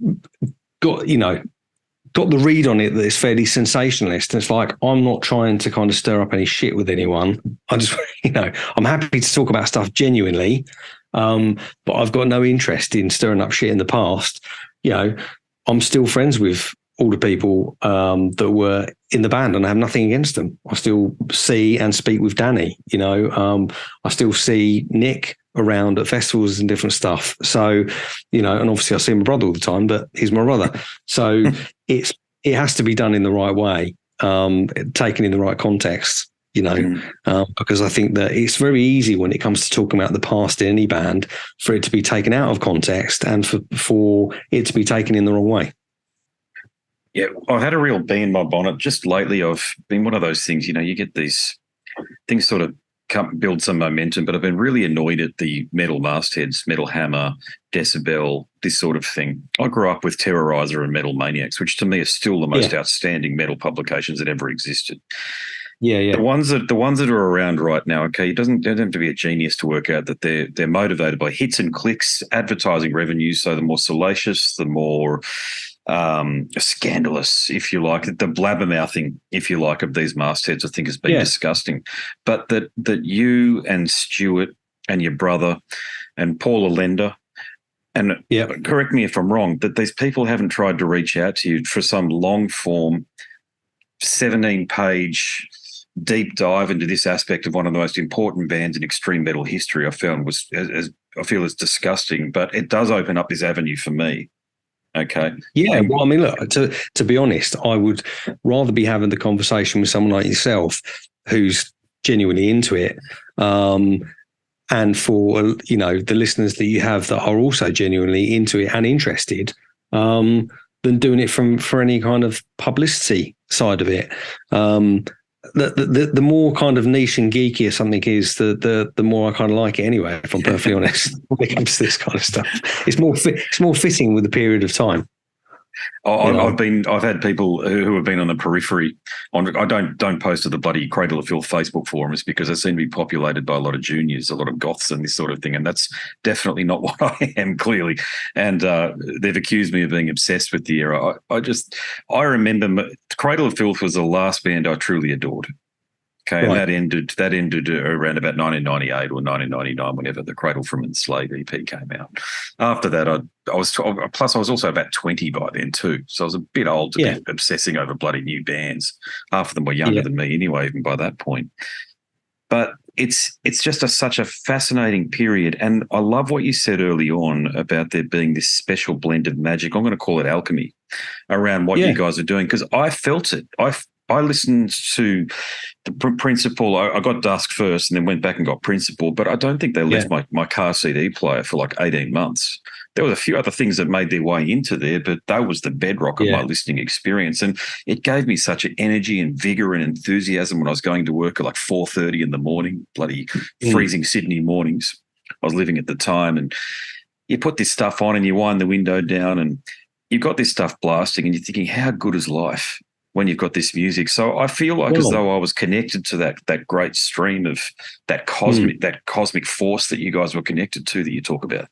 got the read on it that it's fairly sensationalist. And it's like, I'm not trying to kind of stir up any shit with anyone. I just, I'm happy to talk about stuff genuinely, but I've got no interest in stirring up shit in the past. I'm still friends with all the people that were in the band, and I have nothing against them. I still see and speak with Danny. I still see Nick around at festivals and different stuff. So, and obviously I see my brother all the time, but he's my brother. So it has to be done in the right way, taken in the right context, because I think that it's very easy when it comes to talking about the past in any band for it to be taken out of context and for it to be taken in the wrong way. Yeah, I've had a real bee in my bonnet just lately. I've been one of those things, you get these things sort of build some momentum, but I've been really annoyed at the metal mastheads, Metal Hammer, Decibel, this sort of thing. I grew up with Terrorizer and Metal Maniacs, which to me are still the most outstanding metal publications that ever existed. Yeah. The ones that are around right now, okay, you don't have to be a genius to work out that they're motivated by hits and clicks, advertising revenues. So the more salacious, the more scandalous, if you like, the blabbermouthing, if you like, of these mastheads, I think has been disgusting. But that you and Stuart and your brother and Paul Allender, and correct me if I'm wrong, that these people haven't tried to reach out to you for some long form 17-page deep dive into this aspect of one of the most important bands in extreme metal history. I found I feel is disgusting, but it does open up this avenue for me. Okay. Yeah. Well, I mean, look, to be honest, I would rather be having the conversation with someone like yourself who's genuinely into it. And for, the listeners that you have that are also genuinely into it and interested, than doing it for any kind of publicity side of it. The more kind of niche and geeky something is, the more I kind of like it anyway, if I'm perfectly honest, when it comes to this kind of stuff. It's more fitting with the period of time. I've had people who have been on the periphery. I don't post to the bloody Cradle of Filth Facebook forums because they seem to be populated by a lot of juniors, a lot of goths, and this sort of thing. And that's definitely not what I am, clearly. And they've accused me of being obsessed with the era. I remember Cradle of Filth was the last band I truly adored. Okay, right. And that ended around about 1998 or 1999, whenever the Cradle from Enslaved EP came out. After that, I was also about 20 by then too, so I was a bit old to be obsessing over bloody new bands. Half of them were younger than me anyway, even by that point. But it's just such a fascinating period, and I love what you said early on about there being this special blend of magic. I'm going to call it alchemy around what you guys are doing, because I felt it. I listened to the Principle. I got Dusk first and then went back and got Principle, but I don't think they left my car CD player for like 18 months. There was a few other things that made their way into there, but that was the bedrock of my listening experience. And it gave me such an energy and vigor and enthusiasm when I was going to work at like 4:30 in the morning, bloody freezing Sydney mornings. I was living at the time, and you put this stuff on and you wind the window down and you've got this stuff blasting and you're thinking, how good is life when you've got this music? So I feel like as though I was connected to that great stream of that cosmic force that you guys were connected to that you talk about.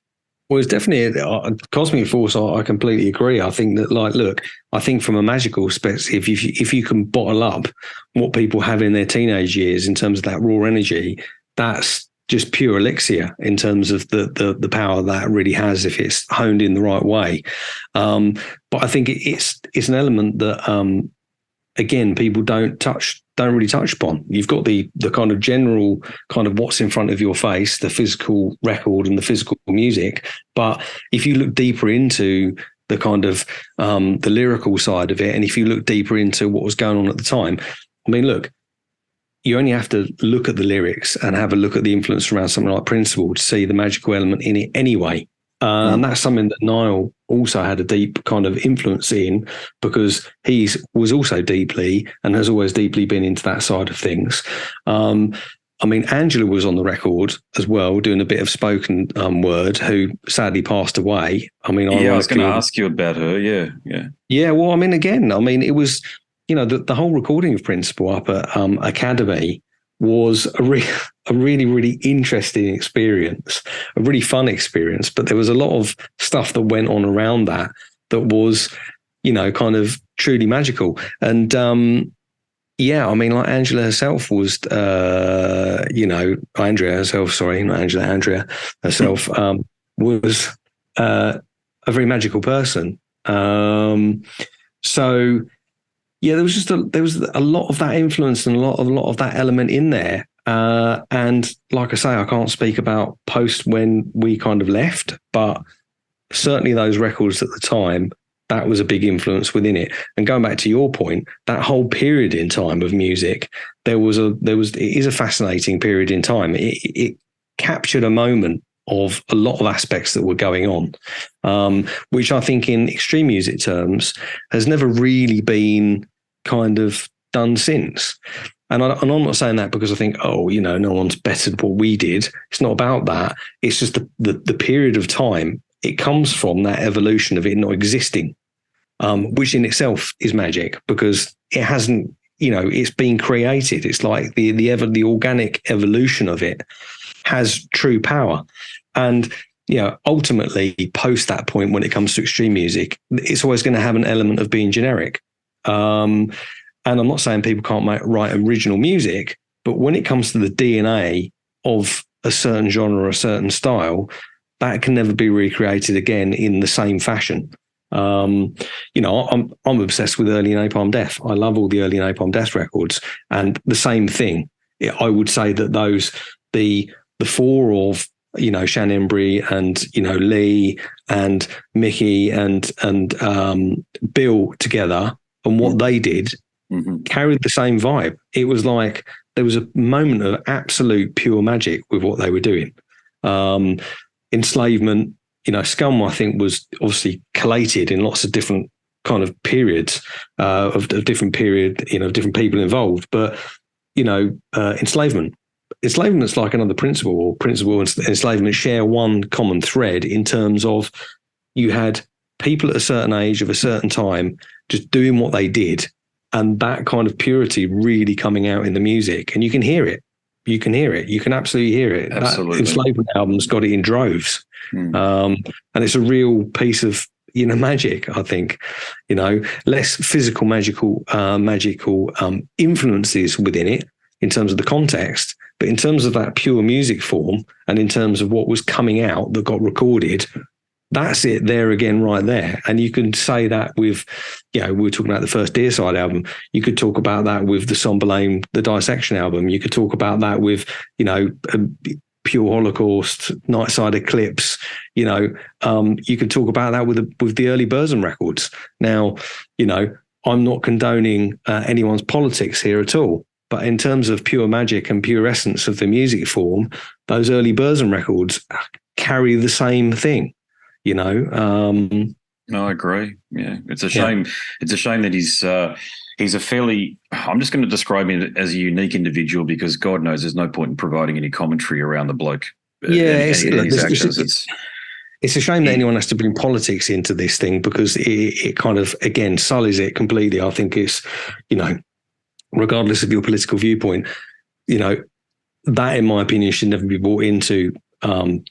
Well, it's definitely a cosmic force. I completely agree. I think that, look, I think from a magical perspective, if you can bottle up what people have in their teenage years in terms of that raw energy, that's just pure elixir in terms of the power that really has if it's honed in the right way. But I think it's an element that again, people don't really touch upon. You've got the kind of general kind of what's in front of your face, the physical record and the physical music. But if you look deeper into the kind of the lyrical side of it, and if you look deeper into what was going on at the time, I mean, look, you only have to look at the lyrics and have a look at the influence around something like Principle to see the magical element in it anyway. And that's something that Niall also had a deep kind of influence in, because he was also deeply and has always deeply been into that side of things. I mean, Angela was on the record as well, doing a bit of spoken word, who sadly passed away. I mean, I was going to ask you about her. Yeah. Well, I mean, again, it was, the whole recording of Principle up at Academy was a really, really interesting experience, a really fun experience. But there was a lot of stuff that went on around that was, kind of truly magical. And like Angela herself was, Andrea herself was a very magical person. So yeah, there was a lot of that influence and a lot of that element in there. And like I say, I can't speak about post when we kind of left, but certainly those records at the time, that was a big influence within it. And going back to your point, that whole period in time of music, it is a fascinating period in time. It captured a moment of a lot of aspects that were going on, which I think in extreme music terms has never really been kind of done since. And I'm not saying that because I think, no one's bettered what we did. It's not about that. It's just the period of time. It comes from that evolution of it not existing, which in itself is magic because it hasn't, it's been created. It's like the organic evolution of it has true power. And, ultimately post that point, when it comes to extreme music, it's always going to have an element of being generic. And I'm not saying people can't write original music, but when it comes to the DNA of a certain genre, a certain style, that can never be recreated again in the same fashion. I'm obsessed with early Napalm Death. I love all the early Napalm Death records, and the same thing. I would say that the four of Shan Embry and Lee and Mickey and Bill together, and what they did carried the same vibe. It was like there was a moment of absolute pure magic with what they were doing. Enslavement, Scum, I think, was obviously collated in lots of different kind of periods of different period, different people involved. But enslavement's like another principle, or principle and enslavement share one common thread in terms of you had people at a certain age of a certain time just doing what they did, and that kind of purity really coming out in the music, and you can hear it. You can absolutely hear it. Absolutely. That enslavement album's got it in droves. And it's a real piece of, magic, I think, less physical, magical influences within it in terms of the context, but in terms of that pure music form and in terms of what was coming out that got recorded, that's it there again, right there. And you can say that with, we were talking about the first Deicide album. You could talk about that with the Somberlane, the Dissection album. You could talk about that with, Pure Holocaust, Nightside Eclipse. You could talk about that with the early Burzum records. Now, I'm not condoning anyone's politics here at all. But in terms of pure magic and pure essence of the music form, those early Burzum records carry the same thing. No, I agree. Yeah, it's a shame. Yeah. It's a shame that he's a fairly. I'm just going to describe him as a unique individual because God knows there's no point in providing any commentary around the bloke. It's a shame that anyone has to bring politics into this thing because it kind of again sullies it completely. I think it's regardless of your political viewpoint, that in my opinion should never be brought into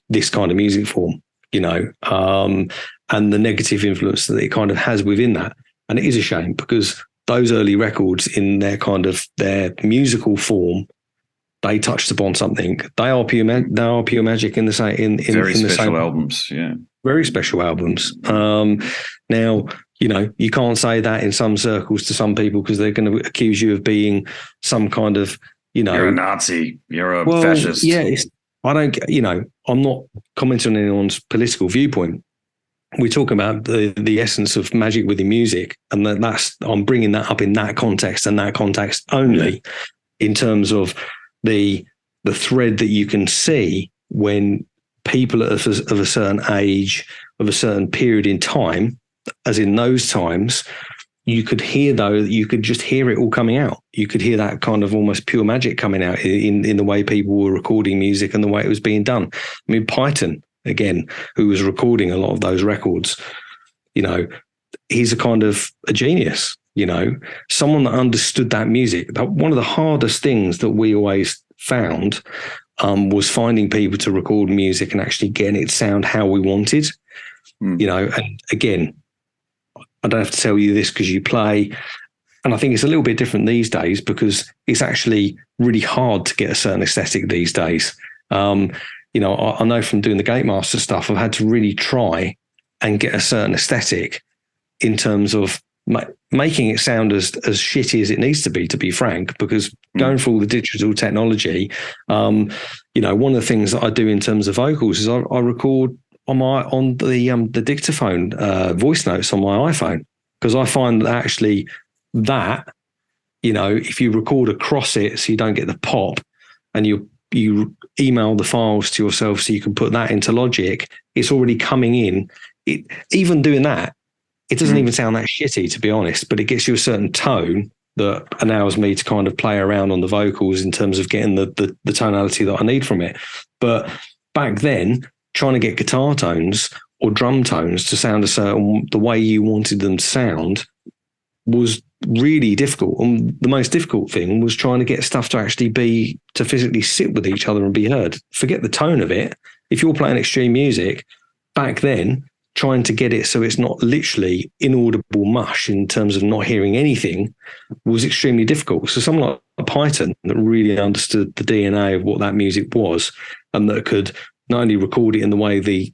this kind of music form. And the negative influence that it kind of has within that. And it is a shame because those early records in their kind of their musical form, they touched upon something. They are pure magic in the same, very special albums. Yeah. Very special albums. Now, you can't say that in some circles to some people because they're going to accuse you of being some kind of, you're a Nazi, you're a fascist. Yeah. I'm not commenting on anyone's political viewpoint. We're talking about the essence of magic within music, and I'm bringing that up in that context and that context only, in terms of the thread that you can see when people of a certain age, of a certain period in time, as in those times, you could just hear it all coming out. You could hear that kind of almost pure magic coming out in the way people were recording music and the way it was being done. I mean, Python, again, who was recording a lot of those records, he's a kind of a genius. someone that understood that music. One of the hardest things that we always found was finding people to record music and actually getting it to sound how we wanted. And again, I don't have to tell you this because you play, and I think it's a little bit different these days because it's actually really hard to get a certain aesthetic these days. I know from doing the Gatemaster stuff, I've had to really try and get a certain aesthetic in terms of making it sound as shitty as it needs to be frank, because going through all the digital technology, one of the things that I do in terms of vocals is I record on the dictaphone voice notes on my iPhone, because I find that actually if you record across it so you don't get the pop, and you email the files to yourself so you can put that into Logic, it's already coming in. Even doing that, it doesn't even sound that shitty, to be honest, but it gets you a certain tone that allows me to kind of play around on the vocals in terms of getting the tonality that I need from it. But back then, trying to get guitar tones or drum tones to sound the way you wanted them to sound was really difficult. And the most difficult thing was trying to get stuff to physically sit with each other and be heard. Forget the tone of it. If you're playing extreme music back then, trying to get it so it's not literally inaudible mush in terms of not hearing anything was extremely difficult. So someone like Python that really understood the DNA of what that music was, and that could not only record it in the way the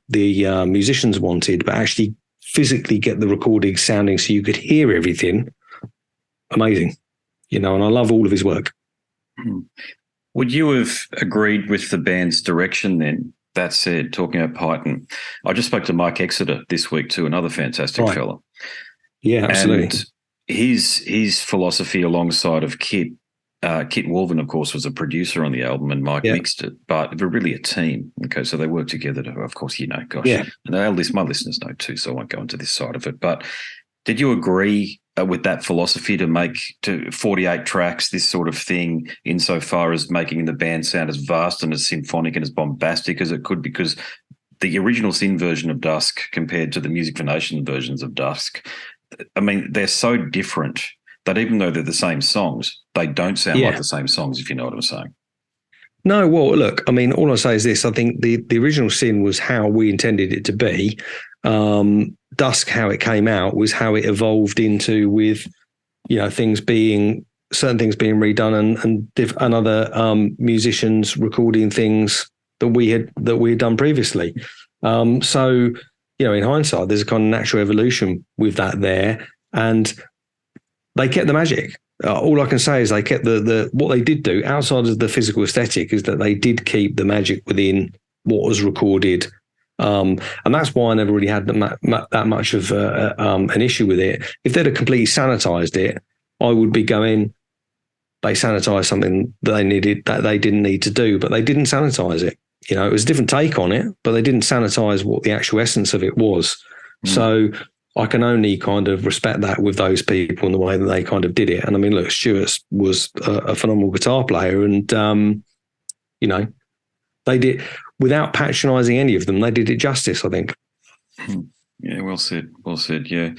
musicians wanted, but actually physically get the recording sounding so you could hear everything. Amazing, and I love all of his work. Would you have agreed with the band's direction then? That said, talking about Python, I just spoke to Mike Exeter this week too, another fantastic fella. Yeah, absolutely. And his philosophy alongside of Kit Wolven, of course, was a producer on the album, and Mike mixed it, but they're really a team. Okay, so they work together to, of course, and my listeners know too, so I won't go into this side of it. But did you agree with that philosophy to make to 48 tracks, this sort of thing, insofar as making the band sound as vast and as symphonic and as bombastic as it could? Because the original Sin version of Dusk compared to the Music for Nations versions of Dusk, I mean, they're so different that even though they're the same songs, they don't sound like the same songs, if you know what I'm saying. No, well, look, I mean, all I say is this. I think the original Sin was how we intended it to be. Dusk, how it came out, was how it evolved into with, certain things being redone and other musicians recording things that we had done previously. So, in hindsight, there's a kind of natural evolution with that there, and they kept the magic. All I can say is they kept the what they did do outside of the physical aesthetic is that they did keep the magic within what was recorded. And that's why I never really had that much of an issue with it. If they'd have completely sanitized it, I would be going, they sanitized something that they didn't need to do, but they didn't sanitize it. It was a different take on it, but they didn't sanitize what the actual essence of it was. So I can only kind of respect that with those people and the way that they kind of did it. And I mean, look, Stuart was a phenomenal guitar player, and they did, without patronising any of them, they did it justice, I think. Yeah, well said. Well said, yeah.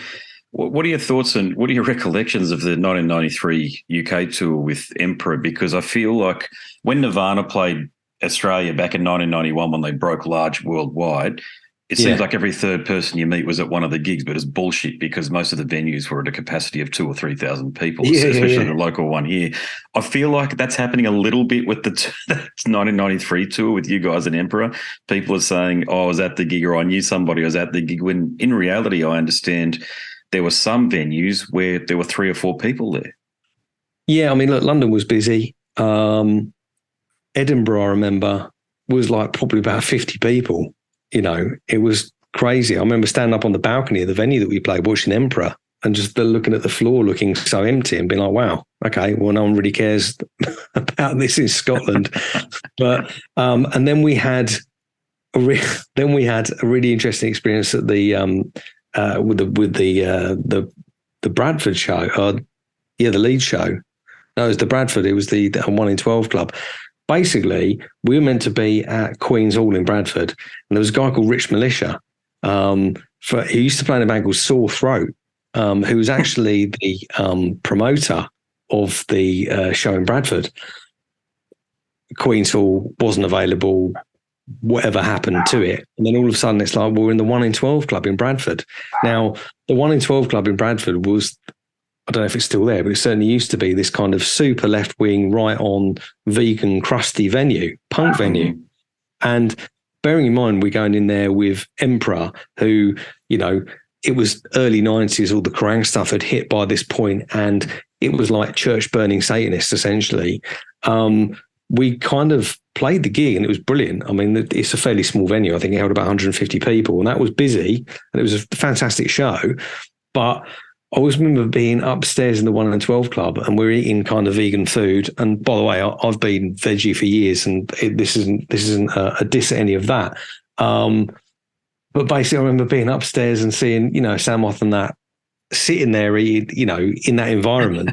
What are your thoughts and what are your recollections of the 1993 UK tour with Emperor? Because I feel like when Nirvana played Australia back in 1991, when they broke large worldwide, it seems like every third person you meet was at one of the gigs, but it's bullshit because most of the venues were at a capacity of 2,000 or 3,000 people, especially the local one here. I feel like that's happening a little bit with the 1993 tour with you guys and Emperor. People are saying, oh, I was at the gig, or I knew somebody was at the gig, when in reality, I understand there were some venues where there were 3 or 4 people there. Yeah, I mean, look, London was busy. Edinburgh, I remember, was like probably about 50 people. It was crazy. I remember standing up on the balcony of the venue that we played, watching Emperor, and just looking at the floor, looking so empty, and being like, "Wow, okay, well, no one really cares about this in Scotland." But and then we had a really interesting experience at the with the Bradford show. The Leeds show. No, it was the Bradford. It was the 1 in 12 club. Basically, we were meant to be at Queen's Hall in Bradford, and there was a guy called Rich Militia, who used to play in a band called Sore Throat, who was actually the promoter of the show in Bradford. Queen's Hall wasn't available, whatever happened to it. And then all of a sudden it's like, we're in the 1 in 12 club in Bradford. Now, the 1 in 12 club in Bradford was, I don't know if it's still there, but it certainly used to be this kind of super left-wing, right-on, vegan, crusty venue, punk venue. And bearing in mind, we're going in there with Emperor, who, you know, it was early 90s, all the Kerrang stuff had hit by this point, and it was like church-burning Satanists, essentially. We kind of played the gig and it was brilliant. I mean, it's a fairly small venue. I think it held about 150 people, and that was busy, and it was a fantastic show. But I always remember being upstairs in the 1 in 12 club, and we're eating kind of vegan food. And by the way, I've been veggie for years, and this isn't a diss at any of that. But basically, I remember being upstairs and seeing, you know, Sam Moth and that sitting there, you know, in that environment.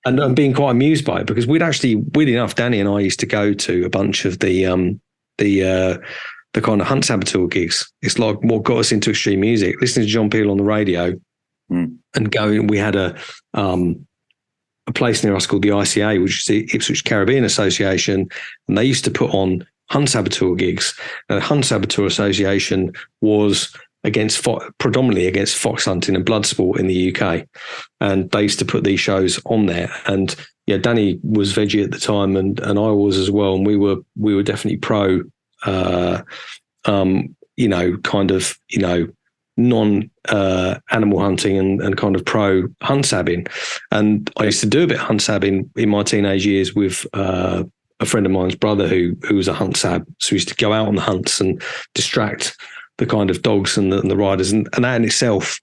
And being quite amused by it, because weirdly enough, Danny and I used to go to a bunch of the kind of Hunt Saboteur gigs. It's like what got us into extreme music, listening to John Peel on the radio, and going. We had a place near us called the ICA, which is the Ipswich Caribbean Association, and they used to put on Hunt Saboteur gigs. And the Hunt Saboteur Association was predominantly against fox hunting and blood sport in the UK, and they used to put these shows on there. And yeah, Danny was veggie at the time, and I was as well, and we were definitely pro, you know, kind of, you know, non animal hunting and kind of pro hunt sabbing. And I used to do a bit of hunt sabbing in my teenage years with a friend of mine's brother who was a hunt sab. So we used to go out on the hunts and distract the kind of dogs and the riders, and that in itself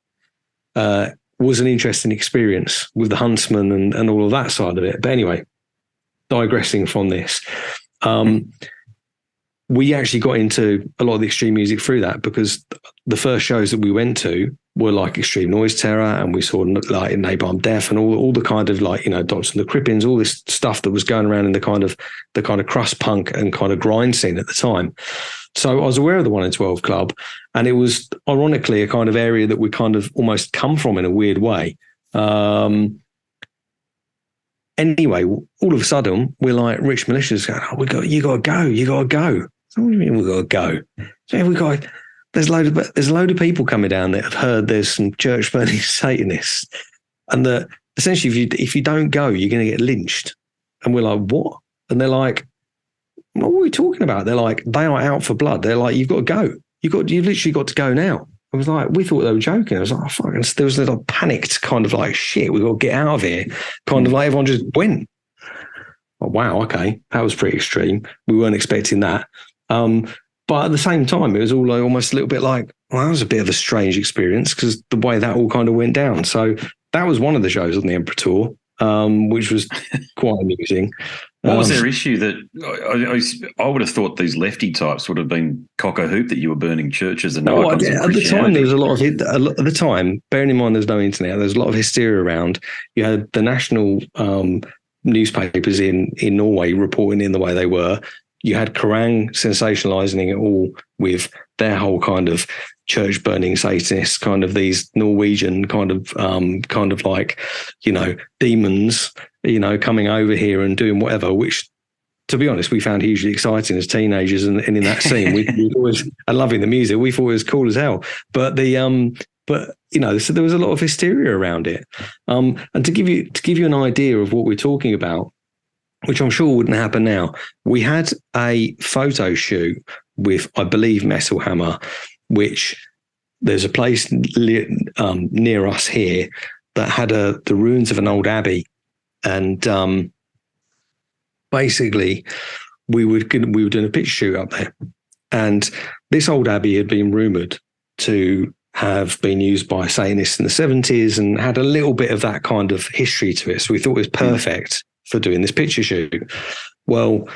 was an interesting experience with the huntsman and all of that side of it. But anyway, digressing from this, we actually got into a lot of the extreme music through that, because the first shows that we went to were like Extreme Noise Terror, and we saw like Napalm Death and all the kind of, like, you know, Doctor and the Crippins, all this stuff that was going around in the kind of crust punk and kind of grind scene at the time. So I was aware of the 1 in 12 club, and it was ironically a kind of area that we kind of almost come from in a weird way. Anyway, all of a sudden we're like rich militias going, "Oh, you got to go." So what do you mean we got to go? So there's a load of people coming down that have heard there's some church burning Satanists, and that essentially if you don't go, you're going to get lynched. And we're like, what? And they're like, what are we talking about? They're like, they are out for blood. They're like, you've got to go. You've literally got to go now. I was like, we thought they were joking. I was like, oh, fuck. And there was a little panicked kind of like, shit, we've got to get out of here. Kind of like everyone just went. Oh, wow, okay. That was pretty extreme. We weren't expecting that. But at the same time, it was all like almost a little bit like, well, that was a bit of a strange experience, because the way that all kind of went down. So that was one of the shows on the Emperor Tour, which was quite amusing. What was their issue? That I would have thought these lefty types would have been cock a hoop that you were burning churches and at the time there was a lot of at the time. Bearing in mind there's no internet, there's a lot of hysteria around. You had the national newspapers in Norway reporting in the way they were. You had Kerrang sensationalizing it all with their whole kind of church burning Satanists, kind of these Norwegian kind of like, you know, demons, you know, coming over here and doing whatever, which, to be honest, we found hugely exciting as teenagers. And in that scene, we always, and loving the music, we thought it was cool as hell. But you know, so there was a lot of hysteria around it. And to give you an idea of what we're talking about, which I'm sure wouldn't happen now, we had a photo shoot with, I believe, Metal Hammer, which there's a place near us here that had the ruins of an old abbey. And basically we were doing a picture shoot up there. And this old abbey had been rumoured to have been used by Satanists in the 70s and had a little bit of that kind of history to it. So we thought it was perfect for doing this picture shoot. Well,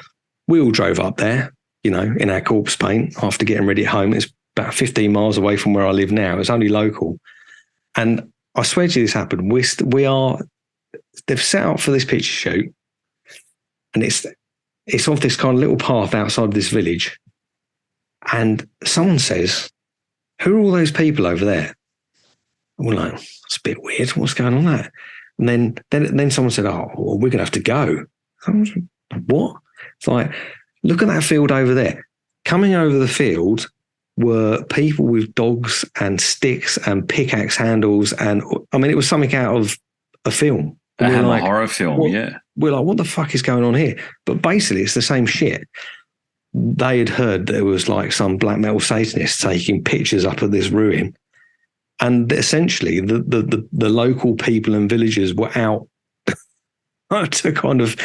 we all drove up there, you know, in our corpse paint after getting ready at home. It's about 15 miles away from where I live now. It's only local. And I swear to you, this happened. They've set up for this picture shoot, and it's off this kind of little path outside of this village. And someone says, who are all those people over there? And we're like, it's bit weird. What's going on there? And then someone said, oh, well, we're going to have to go. I was like, what? It's like, look at that field over there. Coming over the field were people with dogs and sticks and pickaxe handles. And I mean, it was something out of a film. A Hammer horror film, yeah. We're like, what the fuck is going on here? But basically, it's the same shit. They had heard there was like some black metal Satanists taking pictures up at this ruin. And essentially, the local people and villagers were out to kind of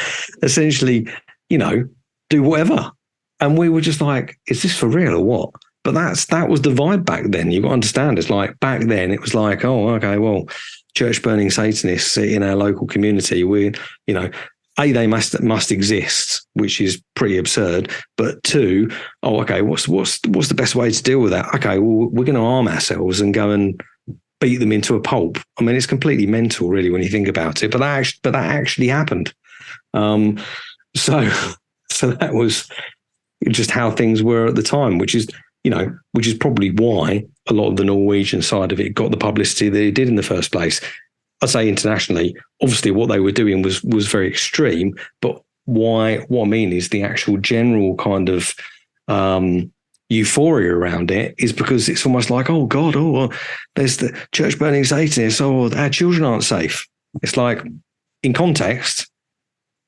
essentially, do whatever. And we were just like, is this for real or what? But that was the vibe back then. You've got to understand, it's like back then it was like, oh, okay, well, church burning Satanists in our local community, they must exist, which is pretty absurd. But two, okay, what's the best way to deal with that? Okay, well, we're going to arm ourselves and go and beat them into a pulp. I mean, it's completely mental, really, when you think about it. But that actually happened. So that was just how things were at the time, which is probably why a lot of the Norwegian side of it got the publicity that it did in the first place. I'd say internationally, obviously what they were doing was very extreme, but what I mean is the actual general kind of euphoria around it is because it's almost like, oh God, there's the church burning Satanists, our children aren't safe. It's like, in context,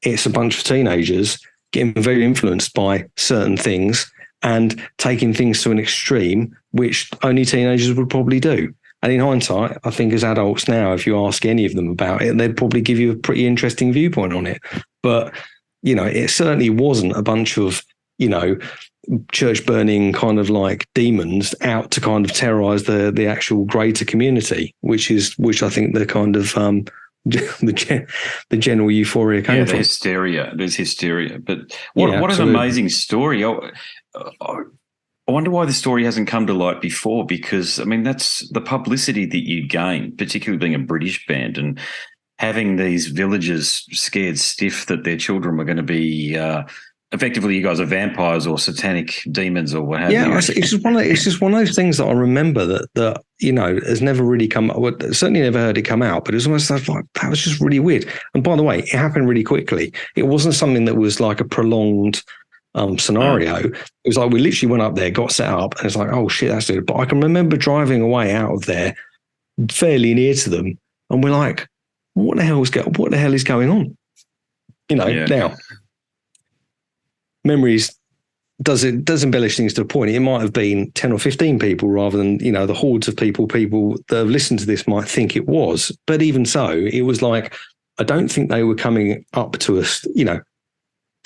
it's a bunch of teenagers getting very influenced by certain things and taking things to an extreme, which only teenagers would probably do. And in hindsight, I think as adults now, if you ask any of them about it, they'd probably give you a pretty interesting viewpoint on it. But, it certainly wasn't a bunch of, church burning kind of like demons out to kind of terrorize the actual greater community, which I think the kind of the general euphoria came from. There's hysteria. But what an amazing story. I wonder why the story hasn't come to light before, because, I mean, that's the publicity that you gain, particularly being a British band and having these villagers scared stiff that their children were going to be effectively, you guys are vampires or satanic demons or what have you. Yeah, it's just one of those things that I remember that has never really come up. Well, certainly never heard it come out, but it was almost like, that was just really weird. And by the way, it happened really quickly. It wasn't something that was like a prolonged scenario. It was like we literally went up there, got set up, and it's like, oh shit, that's it. But I can remember driving away out of there fairly near to them, and we're like, what the hell is going on? Now memories does embellish things to a point. It might have been 10 or 15 people rather than, the hordes of people that have listened to this might think it was. But even so, it was like, I don't think they were coming up to us, to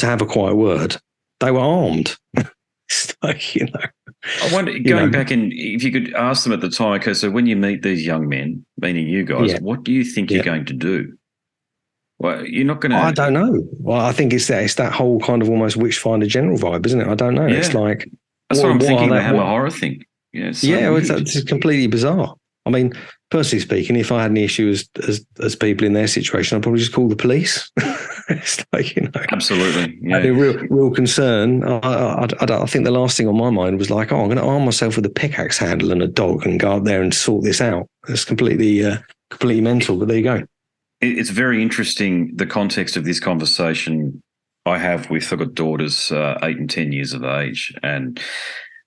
have a quiet word. They were armed. It's like, I wonder, going back, and if you could ask them at the time, okay, so when you meet these young men, meaning you guys, what do you think you're going to do? Well, you're not going to... I don't know. Well, I think it's that whole kind of almost Witchfinder General vibe, isn't it? I don't know. Yeah. It's like... That's what I'm thinking, the Hammer horror thing. Yeah, it's completely bizarre. I mean, personally speaking, if I had any issues as people in their situation, I'd probably just call the police. It's like, Absolutely. Yeah. A real concern. I think the last thing on my mind was like, I'm going to arm myself with a pickaxe handle and a dog and go up there and sort this out. It's completely mental, but there you go. It's very interesting, the context of this conversation I have with, I've got daughters 8 and 10 years of age, and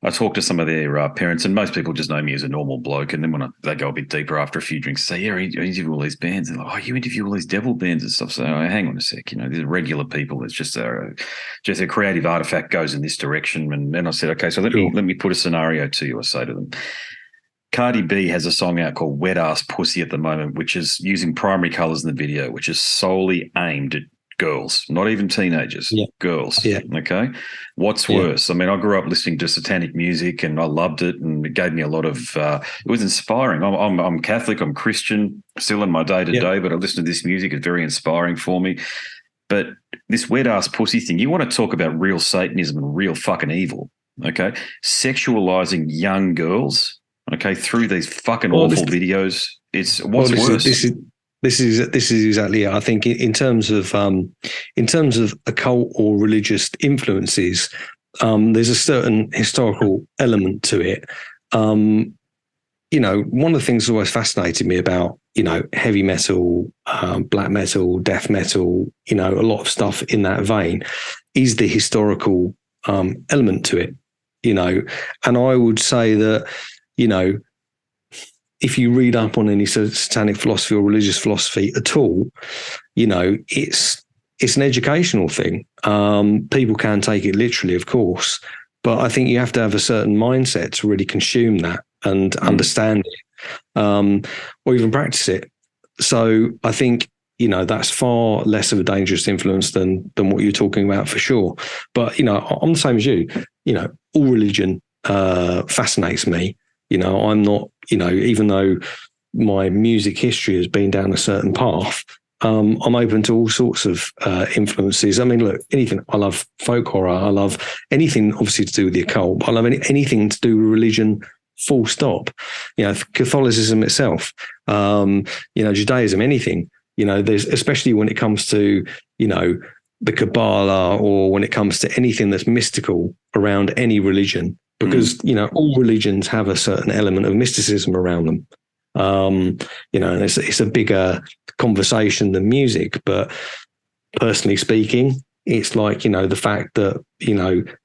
I talk to some of their parents, and most people just know me as a normal bloke. And then when they go a bit deeper after a few drinks, say, yeah, I interview all these bands. And they're like, oh, you interview all these devil bands and stuff. So hang on a sec, these are regular people. It's just a creative artifact goes in this direction. And then I said, okay, so let me put a scenario to you. I say to them, Cardi B has a song out called Wet Ass Pussy at the moment, which is using primary colours in the video, which is solely aimed at girls, not even teenagers, girls. Yeah. Okay. What's worse? I mean, I grew up listening to satanic music and I loved it, and it gave me a lot of, it was inspiring. I'm Catholic, I'm Christian, still in my day to day, but I listen to this music. It's very inspiring for me. But this wet ass pussy thing, you want to talk about real Satanism and real fucking evil. Okay. Sexualizing young girls. Okay, through these fucking awful videos, it's what's worse. This is exactly it. I think in terms of occult or religious influences, there's a certain historical element to it. one of the things that's always fascinated me about, heavy metal, black metal, death metal, a lot of stuff in that vein is the historical element to it, and I would say that, if you read up on any satanic philosophy or religious philosophy at all, it's an educational thing. People can take it literally, of course, but I think you have to have a certain mindset to really consume that and understand it, or even practice it. So I think, that's far less of a dangerous influence than what you're talking about, for sure. But, I'm the same as you. All religion fascinates me. I'm not, even though my music history has been down a certain path, I'm open to all sorts of influences. I mean, look, anything. I love folk horror. I love anything, obviously, to do with the occult. I love anything to do with religion, full stop. Catholicism itself, Judaism, anything. There's, especially when it comes to, the Kabbalah, or when it comes to anything that's mystical around any religion, because, all religions have a certain element of mysticism around them. And it's a bigger conversation than music, but personally speaking, it's like, the fact that,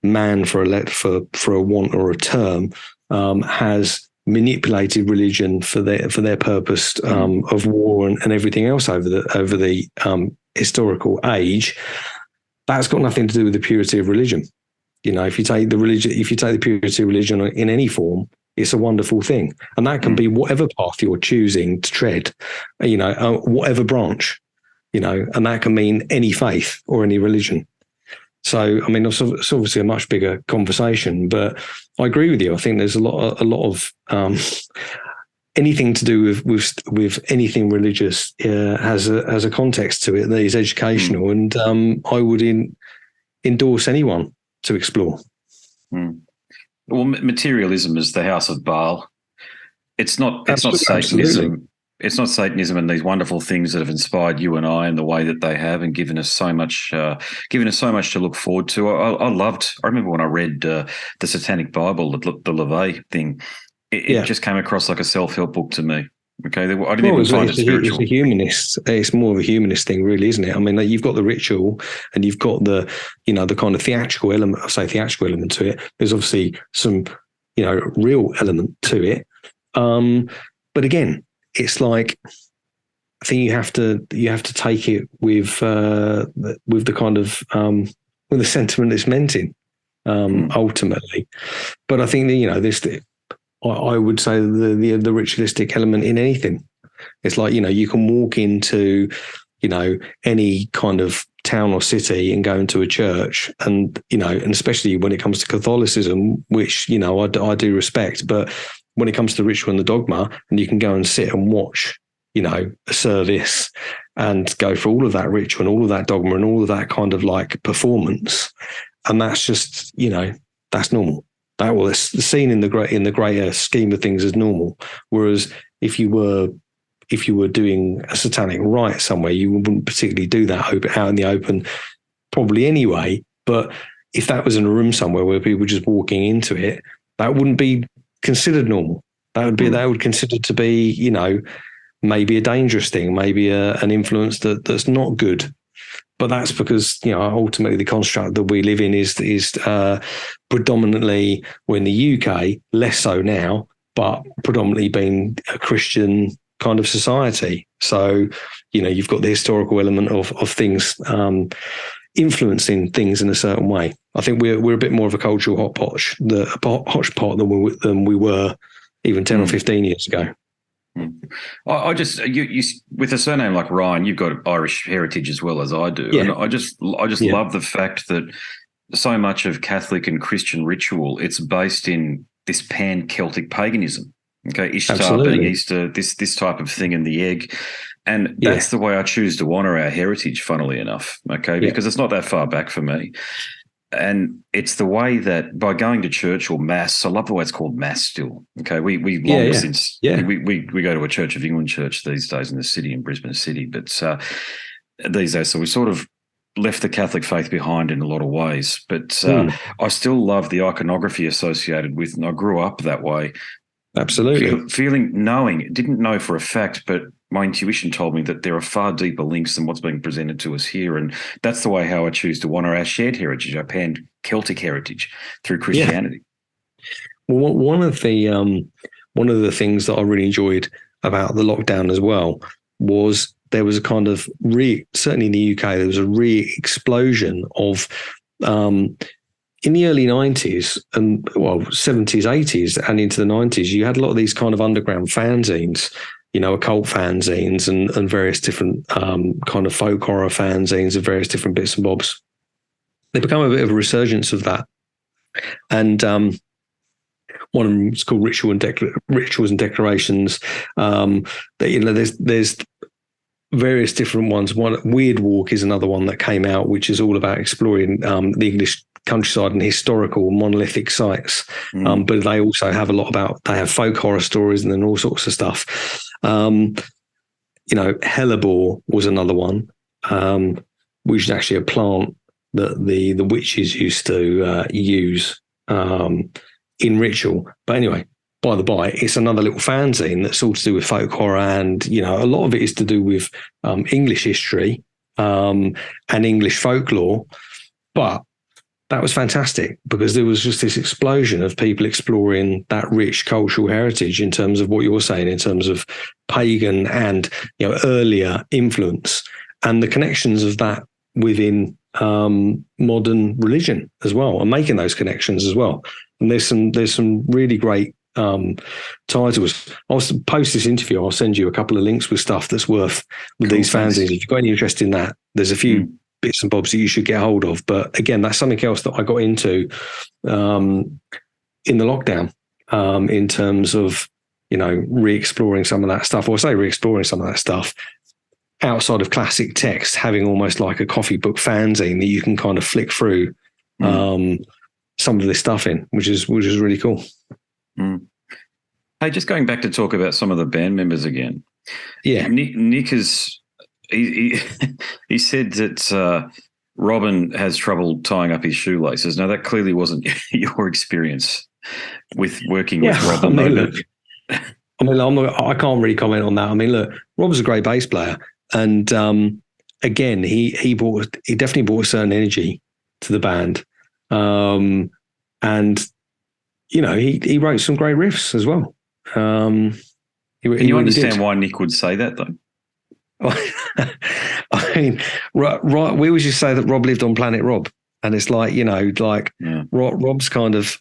man, for a want or a term, has manipulated religion for their purpose of war and everything else over the historical age. That's got nothing to do with the purity of religion. If you take the purity of religion in any form, it's a wonderful thing, and that can be whatever path you're choosing to tread, whatever branch, and that can mean any faith or any religion. So, I mean, it's obviously a much bigger conversation, but I agree with you. I think there's a lot of anything to do with anything religious has a context to it that is educational, and I would endorse anyone to explore. Well, materialism is the house of Baal. It's not Satanism. Absolutely. It's not Satanism and these wonderful things that have inspired you and I in the way that they have, and given us so much to look forward to. I remember when I read the Satanic Bible, the LaVey thing. It just came across like a self-help book to me. Okay, I didn't even find it spiritual. It's a humanist. It's more of a humanist thing, really, isn't it? I mean, you've got the ritual, and you've got the kind of theatrical element. I say theatrical element to it. There's obviously some, real element to it. But again, it's like, I think you have to take it with the kind of with the sentiment it's meant in, ultimately. But I think that I would say the ritualistic element in anything. It's like, you can walk into, any kind of town or city and go into a church, and, and especially when it comes to Catholicism, which, I do respect, but when it comes to the ritual and the dogma, and you can go and sit and watch, a service and go for all of that ritual and all of that dogma and all of that kind of like performance. And that's just, that's normal. It's seen in the greater scheme of things as normal. Whereas if you were doing a satanic rite somewhere, you wouldn't particularly do that out in the open, probably anyway. But if that was in a room somewhere where people were just walking into it, that wouldn't be considered normal. That would consider to be, maybe a dangerous thing, maybe an influence that's not good. But that's because, ultimately the construct that we live in is predominantly, we're in the UK, less so now, but predominantly being a Christian kind of society. So, you've got the historical element of things influencing things in a certain way. I think we're a bit more of a cultural hodgepodge than we were even 10 or 15 years ago. I just you with a surname like Ryan, you've got Irish heritage as well as I do, and I just love the fact that so much of Catholic and Christian ritual, it's based in this pan-Celtic paganism. Okay, Ishtar being Easter, this type of thing in the egg, and that's the way I choose to honour our heritage. Funnily enough, because it's not that far back for me. And it's the way that by going to church or mass, I love the way it's called mass still. Okay, we long since we go to a Church of England church these days in the city, in Brisbane City, but these days, so we sort of left the Catholic faith behind in a lot of ways. But I still love the iconography associated with, and I grew up that way. Absolutely. Didn't know for a fact, but my intuition told me that there are far deeper links than what's being presented to us here. And that's the way how I choose to honour our shared heritage, our pan-Celtic heritage through Christianity. Yeah. Well, one of the things that I really enjoyed about the lockdown as well was there was a kind of certainly in the UK, there was a re-explosion of in the early 90s and 70s, 80s and into the 90s, you had a lot of these kind of underground fanzines, occult fanzines and various different kind of folk horror fanzines of various different bits and bobs. They become a bit of a resurgence of that. And one of them is called Rituals and Declarations. There's various different ones. One, Weird Walk is another one that came out, which is all about exploring the English countryside and historical monolithic sites. But they also have they have folk horror stories and then all sorts of stuff. Hellebore was another one, which is actually a plant that the witches used to use in ritual. But anyway, by the by, it's another little fanzine that's all to do with folk horror, and a lot of it is to do with English history and English folklore. But that was fantastic because there was just this explosion of people exploring that rich cultural heritage in terms of what you're saying, in terms of pagan and earlier influence and the connections of that within modern religion as well, and making those connections as well. And there's some really great titles. I'll post this interview. I'll send you a couple of links with stuff that's worth with these fanzines. If you've got any interest in that, there's a few bits and bobs that you should get hold of. But again, that's something else that I got into in the lockdown in terms of re-exploring some of that stuff, or say re-exploring some of that stuff outside of classic text, having almost like a coffee book fanzine that you can kind of flick through some of this stuff in, which is really cool. Hey, just going back to talk about some of the band members again. Yeah, Nick is he said that Robin has trouble tying up his shoelaces. Now, that clearly wasn't your experience with working with Robin. I can't really comment on that. I mean, look, Rob's a great bass player, and again, he definitely brought a certain energy to the band, and he wrote some great riffs as well. Can you understand why Nick would say that, though? I mean, right, we always just say that Rob lived on Planet Rob, and it's like Rob's kind of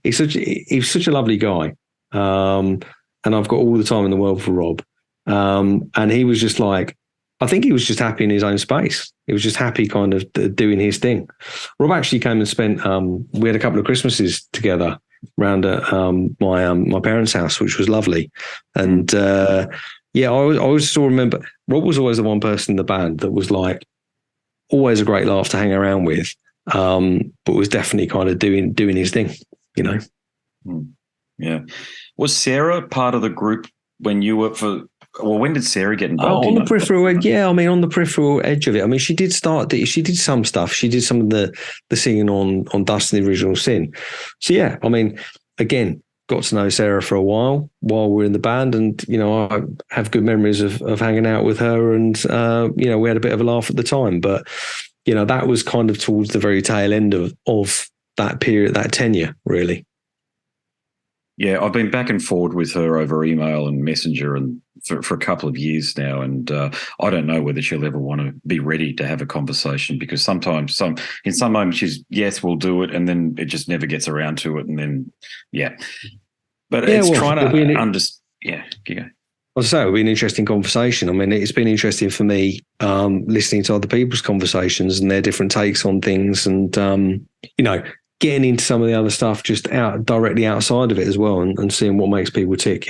he's such a lovely guy, and I've got all the time in the world for Rob, and he was just like, I think he was just happy in his own space. He was just happy kind of doing his thing. Rob actually came and spent we had a couple of Christmases together round at my parents' house, which was lovely. And I always still remember Rob was always the one person in the band that was like always a great laugh to hang around with, but was definitely kind of doing his thing, Yeah. Was Sarah part of the group when you were when did Sarah get involved? On the peripheral, on the peripheral edge of it. I mean, she did some stuff. She did some of the singing on Dust and the Original Sin. So yeah, I mean, again, got to know Sarah for a while we're in the band, and I have good memories of hanging out with her, and we had a bit of a laugh at the time. But that was kind of towards the very tail end of that period, that tenure, really. Yeah, I've been back and forward with her over email and Messenger and for a couple of years now, and I don't know whether she'll ever want to be ready to have a conversation, because sometimes in some moments she's, yes, we'll do it, and then it just never gets around to it, and then, But it's trying to understand. Yeah, you go. I'll say it'll be an interesting conversation. I mean, it's been interesting for me listening to other people's conversations and their different takes on things, and getting into some of the other stuff just directly outside of it as well, and seeing what makes people tick,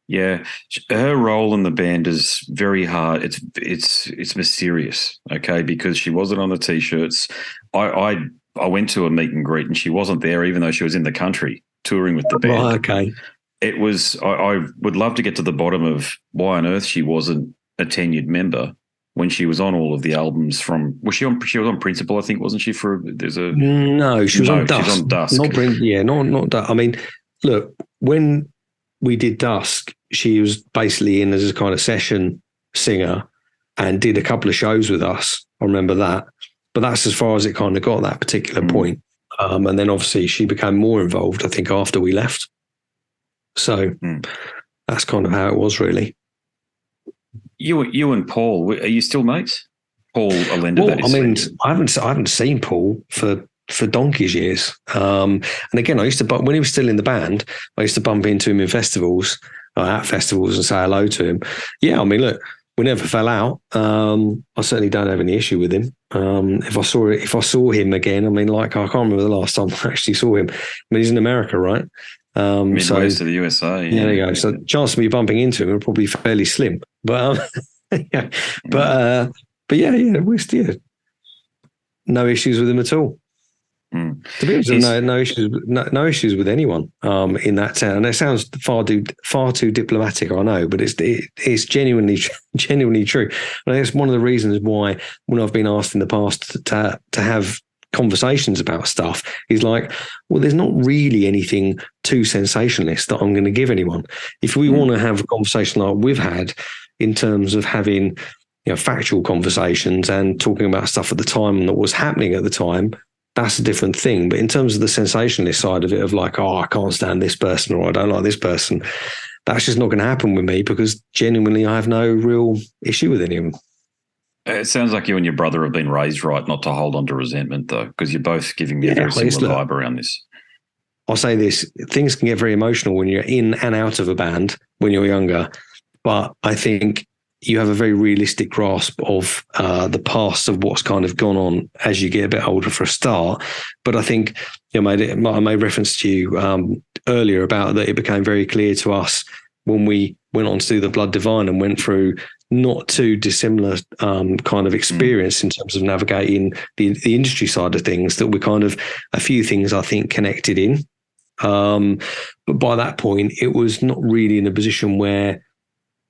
Yeah, her role in the band is very hard. It's mysterious, okay, because she wasn't on the T-shirts. I went to a meet and greet and she wasn't there, even though she was in the country touring with the band. Right, okay. It was. I would love to get to the bottom of why on earth she wasn't a tenured member when she was on all of the albums from. She was on Principle, I think, wasn't she? No, she was on Dusk. She was on Dusk. Not Dusk. I mean, look, when we did Dusk, she was basically in as a kind of session singer and did a couple of shows with us. I remember that. But that's as far as it kind of got at that particular point. And then obviously she became more involved, I think, after we left. So that's kind of how it was, really. You and Paul, are you still mates? Paul Allender, Well, that is. I mean, I haven't seen Paul for donkey's years. And again, I used to, when he was still in the band, I used to bump into him in festivals, at festivals, and say hello to him. Yeah, I mean, look, we never fell out. I certainly don't have any issue with him. If I saw him again, I mean, like, I can't remember the last time I actually saw him. I mean, he's in America, right? Midwest of the USA. Yeah, there you go. So the chance of me bumping into him are probably fairly slim. But yeah, but yeah, we're still no issues with him at all. To be honest, no issues with anyone in that town. And it sounds far too diplomatic, I know, but it's genuinely true. And it's one of the reasons why, when I've been asked in the past to have conversations about stuff, is like, well, there's not really anything too sensationalist that I'm going to give anyone. If we want to have a conversation like we've had, in terms of having, factual conversations and talking about stuff at the time and that was happening at the time, that's a different thing. But in terms of the sensationalist side of it, of like, oh, I can't stand this person or I don't like this person, that's just not going to happen with me, because genuinely I have no real issue with any of them. It sounds like you and your brother have been raised right not to hold on to resentment, though, because you're both giving me a very similar vibe around this. I'll say this, things can get very emotional when you're in and out of a band when you're younger, but I think you have a very realistic grasp of the past of what's kind of gone on as you get a bit older for a start. But I think I made reference to you earlier about that it became very clear to us when we went on to do the Blood Divine and went through not too dissimilar kind of experience in terms of navigating the industry side of things, that we kind of, a few things I think connected in. But by that point, it was not really in a position where,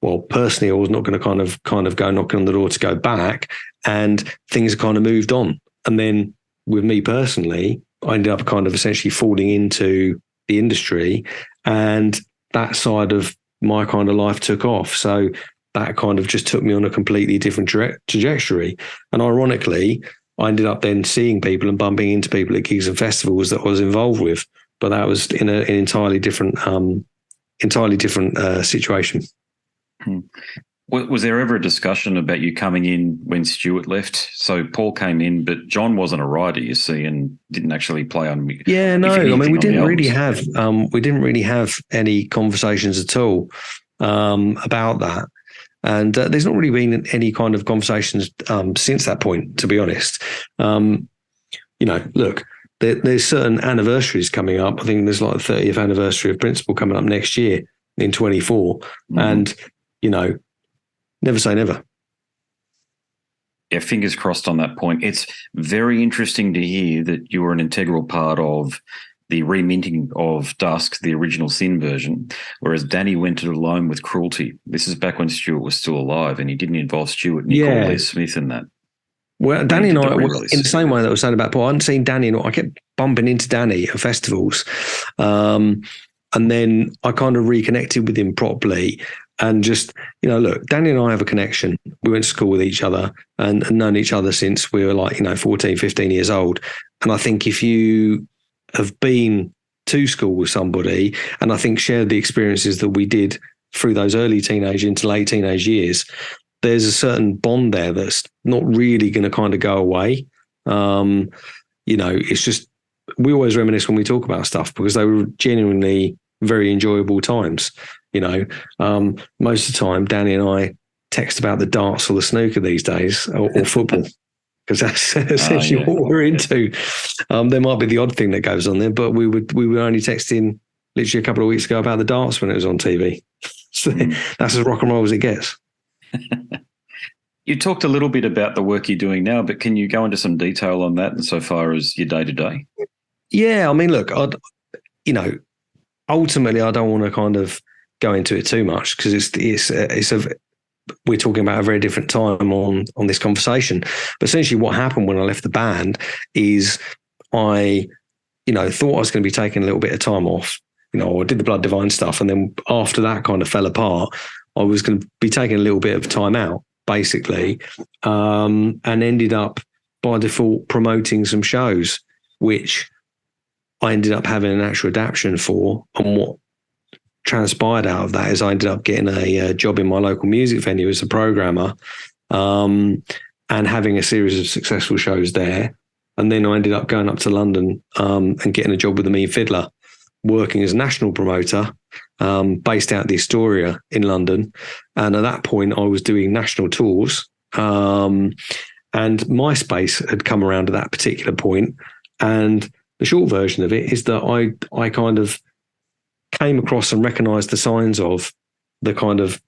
well, personally, I was not going to kind of go knocking on the door to go back, and things kind of moved on. And then with me personally, I ended up kind of essentially falling into the industry, and that side of my kind of life took off. So that kind of just took me on a completely different trajectory. And ironically, I ended up then seeing people and bumping into people at gigs and festivals that I was involved with, but that was in an entirely different situation. Was there ever a discussion about you coming in when Stuart left? So Paul came in, but John wasn't a writer, you see, and didn't actually play on. Yeah, no, I mean, we didn't really have any conversations at all about that. And there's not really been any kind of conversations since that point, to be honest. Look, there's certain anniversaries coming up. I think there's like the 30th anniversary of Principle coming up next year in 24. And, never say never. Yeah, fingers crossed on that point. It's very interesting to hear that you were an integral part of the reminting of Dusk, the original Sin version, whereas Danny went it alone with Cruelty. This is back when Stuart was still alive, and he didn't involve Stuart, Nick, or Les Smith in that. Well, Danny and I, in the same way that I was saying about Paul, I hadn't seen Danny, and I kept bumping into Danny at festivals. And then I kind of reconnected with him properly. And just, look, Danny and I have a connection. We went to school with each other and known each other since we were like, 14, 15 years old. And I think if you have been to school with somebody, and I think shared the experiences that we did through those early teenage into late teenage years, there's a certain bond there that's not really going to kind of go away. It's just, we always reminisce when we talk about stuff because they were genuinely very enjoyable times. Most of the time, Danny and I text about the darts or the snooker these days, or football, because that's essentially what we're into. There might be the odd thing that goes on there, but we were only texting literally a couple of weeks ago about the darts when it was on TV. So that's as rock and roll as it gets. You talked a little bit about the work you're doing now, but can you go into some detail on that insofar as your day-to-day? Yeah, I mean, look, ultimately, I don't want to kind of go into it too much because we're talking about a very different time on this conversation. But essentially what happened when I left the band is I, thought I was going to be taking a little bit of time off. I did the Blood Divine stuff, and then after that kind of fell apart, I was going to be taking a little bit of time out, basically, and ended up by default promoting some shows, which I ended up having an actual adaptation for. And what transpired out of that is I ended up getting a job in my local music venue as a programmer, and having a series of successful shows there. And then I ended up going up to London and getting a job with the Mean Fiddler, working as a national promoter, based out of the Astoria in London. And at that point, I was doing national tours. And MySpace had come around at that particular point. And the short version of it is that I kind of came across and recognised the signs of the kind of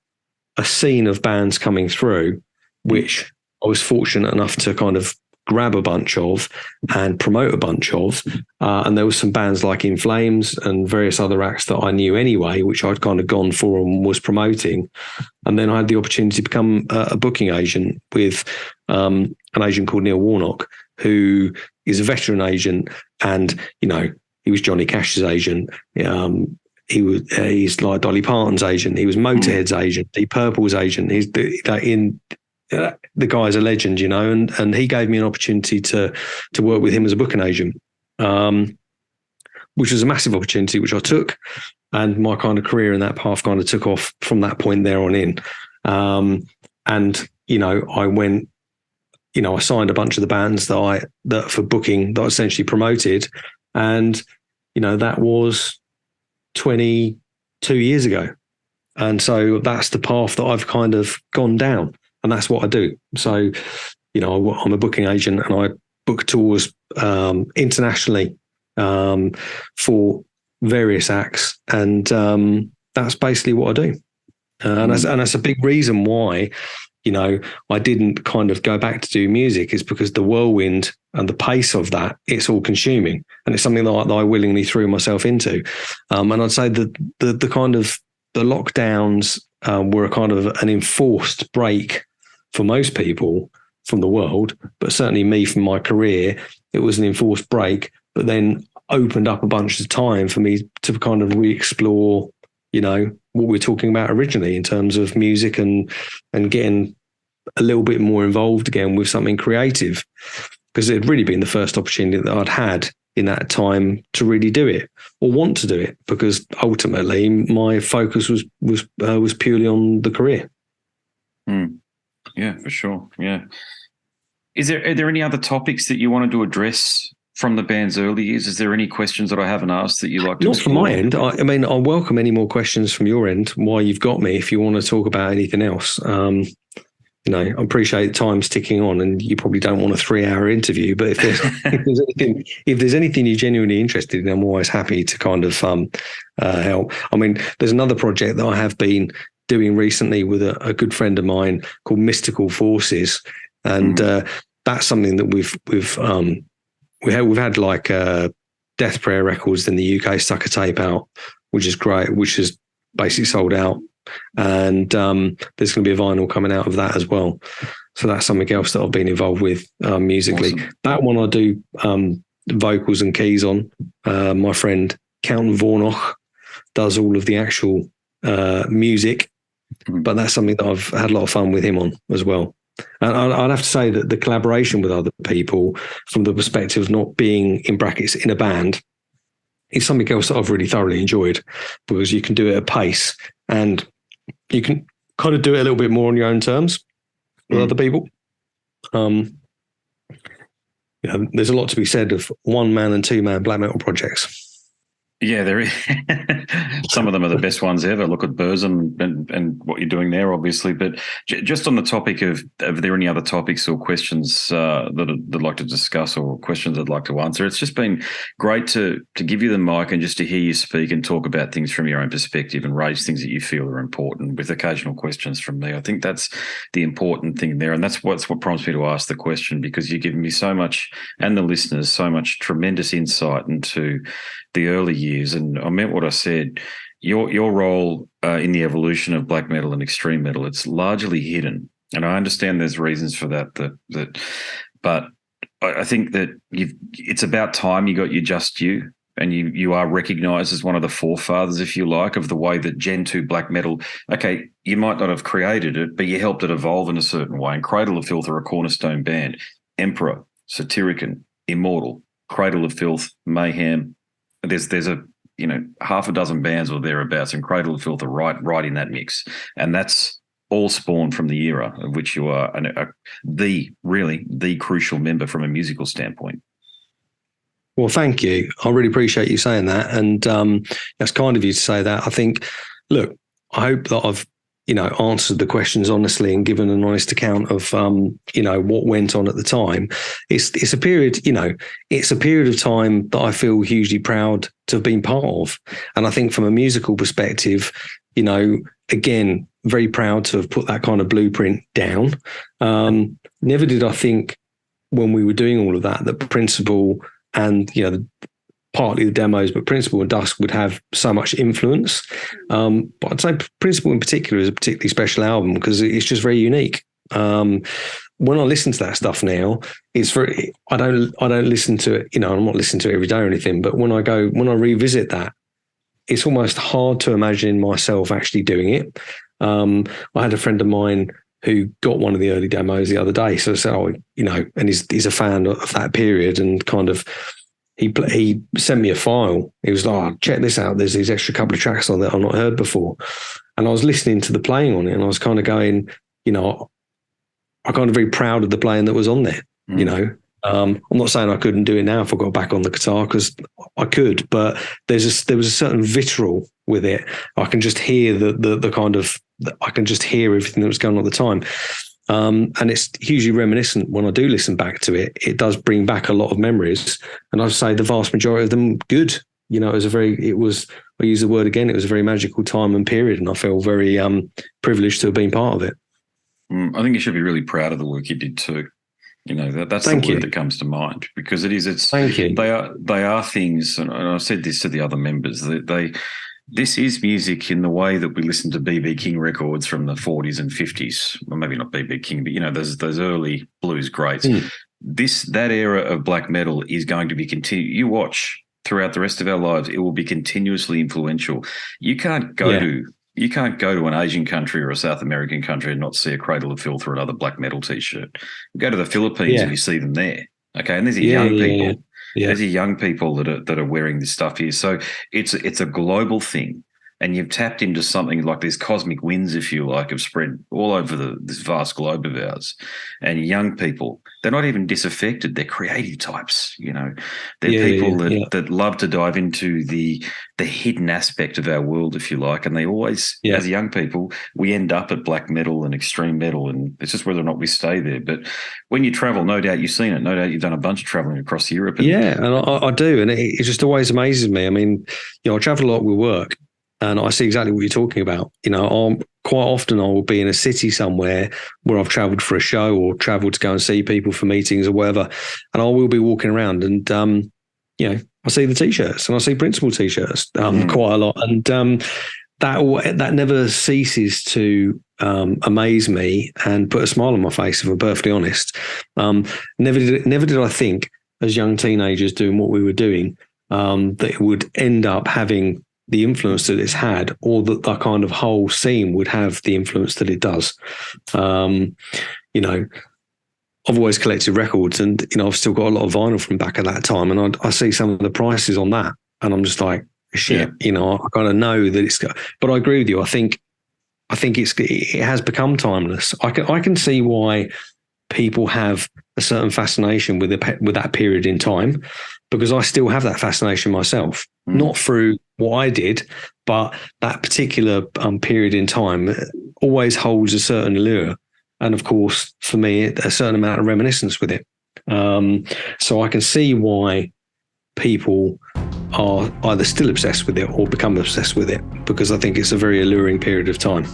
a scene of bands coming through, which I was fortunate enough to kind of grab a bunch of and promote a bunch of. And there was some bands like In Flames and various other acts that I knew anyway, which I'd kind of gone for and was promoting. And then I had the opportunity to become a booking agent with an agent called Neil Warnock, who is a veteran agent. And, he was Johnny Cash's agent. He's like Dolly Parton's agent. He was Motorhead's agent, Deep Purple's agent. The guy's a legend, and he gave me an opportunity to work with him as a booking agent, which was a massive opportunity, which I took, and my kind of career in that path kind of took off from that point there on in. I went, I signed a bunch of the bands that for booking that I essentially promoted, and that was 22 years ago, and so that's the path that I've kind of gone down. And that's what I do. So, I'm a booking agent, and I book tours internationally for various acts, and that's basically what I do. And that's a big reason why, I didn't kind of go back to do music, is because the whirlwind and the pace of that, it's all consuming, and it's something that I willingly threw myself into. And I'd say that the kind of the lockdowns were a kind of an enforced break for most people from the world, but certainly me from my career, it was an enforced break, but then opened up a bunch of time for me to kind of re-explore, what we're talking about originally in terms of music and getting a little bit more involved again with something creative, because it had really been the first opportunity that I'd had in that time to really do it or want to do it, because ultimately my focus was purely on the career. Yeah, for sure. Yeah. Are there any other topics that you wanted to address from the band's early years? Is there any questions that I haven't asked that you like to Not explore? from my end. I mean, I'll welcome any more questions from your end while you've got me, if you want to talk about anything else. I appreciate time's ticking on, and you probably don't want a 3-hour interview, but if there's anything you're genuinely interested in, I'm always happy to kind of help. I mean, there's another project that I have been doing recently with a good friend of mine called Mystical Forces, and that's something that we've had like Death Prayer Records in the UK stuck a tape out, which is great, which is basically sold out, and there's going to be a vinyl coming out of that as well. So that's something else that I've been involved with musically. Awesome. That one I do vocals and keys on. My friend Count Vornoch does all of the actual music. But that's something that I've had a lot of fun with him on as well. And I'd have to say that the collaboration with other people, from the perspective of not being, in brackets, in a band, is something else that I've really thoroughly enjoyed, because you can do it at pace and you can kind of do it a little bit more on your own terms with other people. There's a lot to be said of 1-man and 2-man black metal projects. Yeah, there is. Some of them are the best ones ever. Look at Burzum and what you're doing there, obviously. But just on the topic of, are there any other topics or questions that I'd like to discuss, or questions I'd like to answer? It's just been great to give you the mic and just to hear you speak and talk about things from your own perspective and raise things that you feel are important, with occasional questions from me. I think that's the important thing there, and that's what prompts me to ask the question, because you've given me so much, and the listeners, so much tremendous insight into the early years. And I meant what I said. Your role in the evolution of black metal and extreme metal, it's largely hidden, and I understand there's reasons for that. But I think that it's about time you got your just due, and you are recognised as one of the forefathers, if you like, of the way that Gen 2 black metal, okay, you might not have created it, but you helped it evolve in a certain way. And Cradle of Filth are a cornerstone band. Emperor, Satyricon, Immortal, Cradle of Filth, Mayhem. There's a half a dozen bands or thereabouts, and Cradle of Filth are right in that mix. And that's all spawned from the era of which you are the crucial member from a musical standpoint. Well, thank you. I really appreciate you saying that. And that's kind of you to say that. I think, look, I hope that I've, answered the questions honestly and given an honest account of, what went on at the time. It's a period, it's a period of time that I feel hugely proud to have been part of. And I think from a musical perspective, again, very proud to have put that kind of blueprint down. Never did I think when we were doing all of that Principle and, partly the demos, but Principle and Dusk would have so much influence. But I'd say Principle in particular is a particularly special album because it's just very unique. When I listen to that stuff now, it's very, I don't listen to it, I'm not listening to it every day or anything, but when I revisit that, it's almost hard to imagine myself actually doing it. I had a friend of mine who got one of the early demos the other day. So I said, and he's a fan of that period, and kind of he sent me a file. He was like, check this out. There's these extra couple of tracks on that I've not heard before. And I was listening to the playing on it, and I was kind of going, I'm kind of very proud of the playing that was on there, I'm not saying I couldn't do it now if I got back on the guitar, because I could, but there was a certain vitriol with it. I can just hear I can just hear everything that was going on at the time. And it's hugely reminiscent when I do listen back to it. It does bring back a lot of memories, and I'd say the vast majority of them good. I use the word again, it was a very magical time and period, and I feel very privileged to have been part of it. I think you should be really proud of the work you did too. That's the word that comes to mind, because Thank you. They are things, and I've said this to the other members, this is music in the way that we listen to B.B. King records from the 40s and 50s. Well, maybe not B.B. King, but those early blues greats. That era of black metal is going to be continued. You watch throughout the rest of our lives, it will be continuously influential. You can't go to an Asian country or a South American country and not see a Cradle of Filth or another black metal T-shirt. You go to the Philippines and you see them there. Okay, and these are young people. Yeah. These are young people that are wearing this stuff here. So it's a global thing, and you've tapped into something like these cosmic winds, if you like, have spread all over this vast globe of ours. And young people, they're not even disaffected. They're creative types, They're people that love to dive into the hidden aspect of our world, if you like. And they always, as young people, we end up at black metal and extreme metal, and it's just whether or not we stay there. But when you travel, no doubt you've seen it. No doubt you've done a bunch of traveling across Europe. And I do. And it just always amazes me. I mean, I travel a lot with work, and I see exactly what you're talking about. Quite often I will be in a city somewhere where I've travelled for a show or travelled to go and see people for meetings or whatever, and I will be walking around, and I see the T-shirts, and I see Principle T-shirts quite a lot, and that never ceases to amaze me and put a smile on my face, if I'm perfectly honest. Never did I think, as young teenagers doing what we were doing, that it would end up having the influence that it's had, or that the kind of whole scene would have the influence that it does. I've always collected records, and I've still got a lot of vinyl from back at that time, and I see some of the prices on that, and I'm just like, shit. I kind of know that it's got. But I agree with you. I think it has become timeless. I can see why people have a certain fascination with that period in time, because I still have that fascination myself, not through what I did, but that particular period in time always holds a certain allure. And of course, for me, a certain amount of reminiscence with it. So I can see why people are either still obsessed with it or become obsessed with it, because I think it's a very alluring period of time.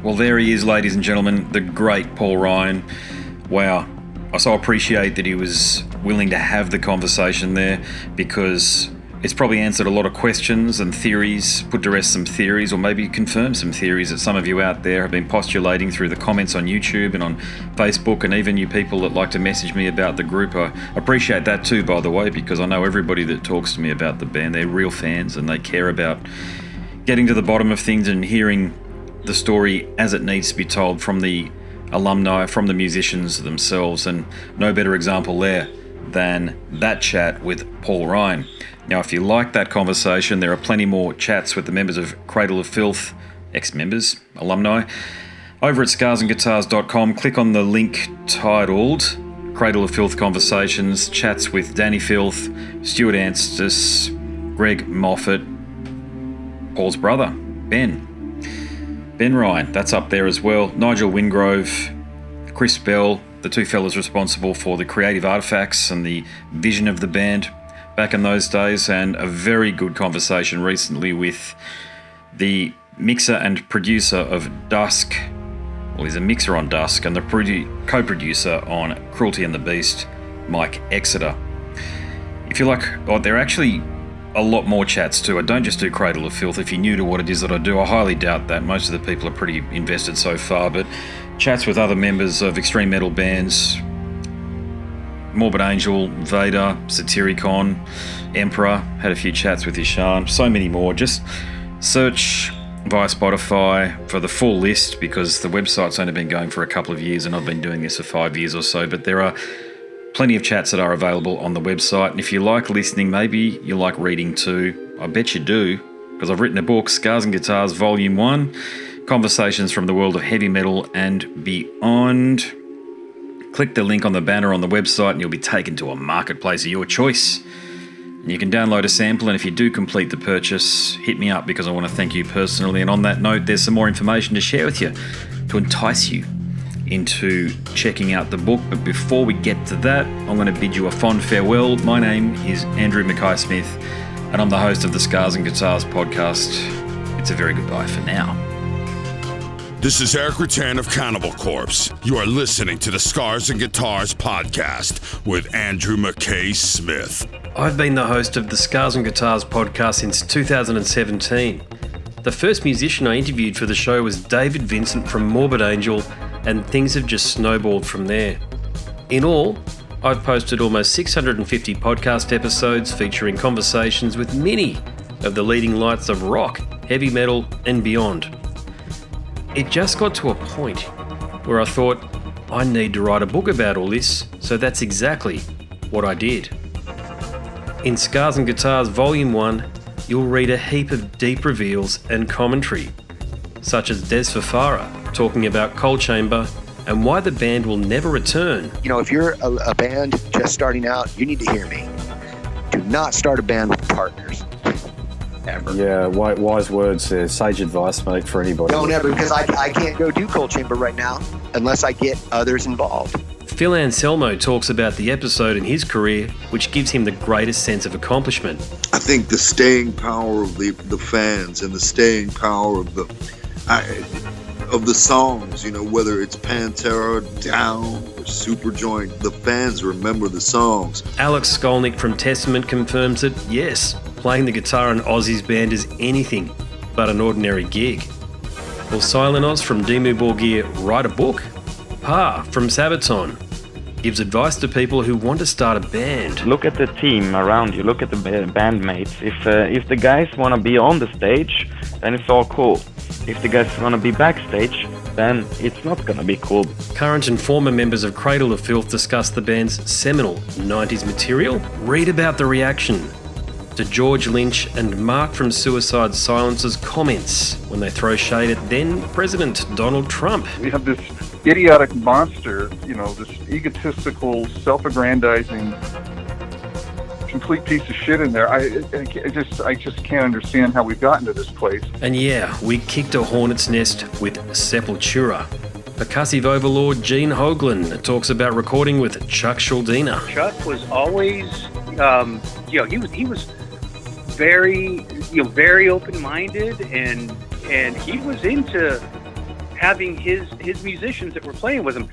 Well, there he is, ladies and gentlemen, the great Paul Ryan. Wow. I so appreciate that he was willing to have the conversation there, because It's probably answered a lot of questions and theories, put to rest some theories, or maybe confirmed some theories that some of you out there have been postulating through the comments on YouTube and on Facebook, and even you people that like to message me about the group. I appreciate that too, by the way, because I know everybody that talks to me about the band, they're real fans and they care about getting to the bottom of things and hearing the story as it needs to be told from the alumni, from the musicians themselves, and no better example there than that chat with Paul Ryan. Now, if you like that conversation, there are plenty more chats with the members of Cradle of Filth, ex-members, alumni, over at scarsandguitars.com. Click on the link titled Cradle of Filth Conversations, chats with Danny Filth, Stuart Anstis, Greg Moffat, Paul's brother, Ben Ryan, that's up there as well. Nigel Wingrove, Chris Bell, the two fellas responsible for the creative artifacts and the vision of the band back in those days, and a very good conversation recently with the mixer and producer of Dusk. Well, he's a mixer on Dusk and the co-producer on Cruelty and the Beast, Mike Exeter. If you like, there are actually a lot more chats too. I don't just do Cradle of Filth. If you're new to what it is that I do, I highly doubt that. Most of the people are pretty invested so far, but chats with other members of extreme metal bands, Morbid Angel, Vader, Satyricon, Emperor, had a few chats with Ishan, so many more. Just search via Spotify for the full list, because the website's only been going for a couple of years and I've been doing this for 5 years or so, but there are plenty of chats that are available on the website. And if you like listening, maybe you like reading too. I bet you do, because I've written a book, Scars and Guitars Volume 1, Conversations from the World of Heavy Metal and Beyond. Click the link on the banner on the website and you'll be taken to a marketplace of your choice. And you can download a sample, and if you do complete the purchase, hit me up, because I want to thank you personally. And on that note, there's some more information to share with you to entice you into checking out the book. But before we get to that, I'm going to bid you a fond farewell. My name is Andrew Mackay-Smith, and I'm the host of the Scars and Guitars podcast. It's a very goodbye for now. This is Eric Rattan of Cannibal Corpse. You are listening to the Scars and Guitars podcast with Andrew Mackay-Smith. I've been the host of the Scars and Guitars podcast since 2017. The first musician I interviewed for the show was David Vincent from Morbid Angel, and things have just snowballed from there. In all, I've posted almost 650 podcast episodes featuring conversations with many of the leading lights of rock, heavy metal, and beyond. It just got to a point where I thought, I need to write a book about all this, so that's exactly what I did. In Scars and Guitars Volume 1, you'll read a heap of deep reveals and commentary, such as Des Fafara talking about Coal Chamber and why the band will never return. You know, if you're a band just starting out, you need to hear me. Do not start a band with partners. Ever. Yeah, wise words, sage advice, mate, for anybody. Don't ever, because I can't go do Coal Chamber right now unless I get others involved. Phil Anselmo talks about the episode in his career which gives him the greatest sense of accomplishment. I think the staying power of the fans and the staying power of the songs, you know, whether it's Pantera, Down, or Superjoint, the fans remember the songs. Alex Skolnick from Testament confirms that, yes, playing the guitar in Ozzy's band is anything but an ordinary gig. Will Silent Oz from Dimmu Borgir write a book? Pa from Sabaton gives advice to people who want to start a band. Look at the team around you, look at the bandmates. If the guys want to be on the stage, then it's all cool. If the guys want to be backstage, then it's not going to be cool. Current and former members of Cradle of Filth discuss the band's seminal 90s material. Read about the reaction to George Lynch and Mark from Suicide Silence's comments when they throw shade at then President Donald Trump. We have this idiotic monster, you know, this egotistical, self-aggrandizing, complete piece of shit in there. I just can't understand how we've gotten to this place. And yeah, we kicked a hornet's nest with Sepultura. Percussive overlord Gene Hoglan talks about recording with Chuck Schuldiner. Chuck was always, he was very open-minded, and he was into having his musicians that were playing with him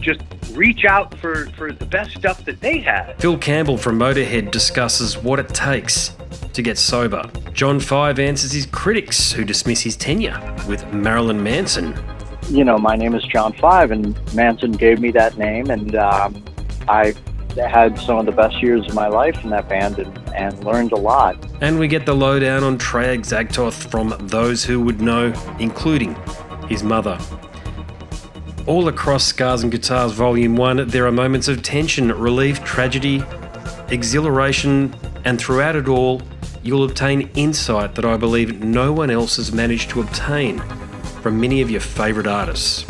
just reach out for the best stuff that they had. Phil Campbell from Motorhead discusses what it takes to get sober. John Five answers his critics who dismiss his tenure with Marilyn Manson. You know, my name is John Five, and Manson gave me that name, and I had some of the best years of my life in that band and learned a lot. And we get the lowdown on Trey Exagtoth from those who would know, including his mother. All across Scars and Guitars Volume 1, there are moments of tension, relief, tragedy, exhilaration, and throughout it all, you'll obtain insight that I believe no one else has managed to obtain from many of your favourite artists.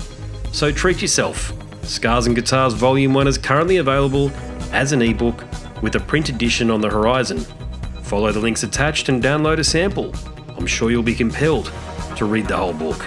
So treat yourself. Scars and Guitars Volume 1 is currently available as an ebook with a print edition on the horizon. Follow the links attached and download a sample. I'm sure you'll be compelled to read the whole book.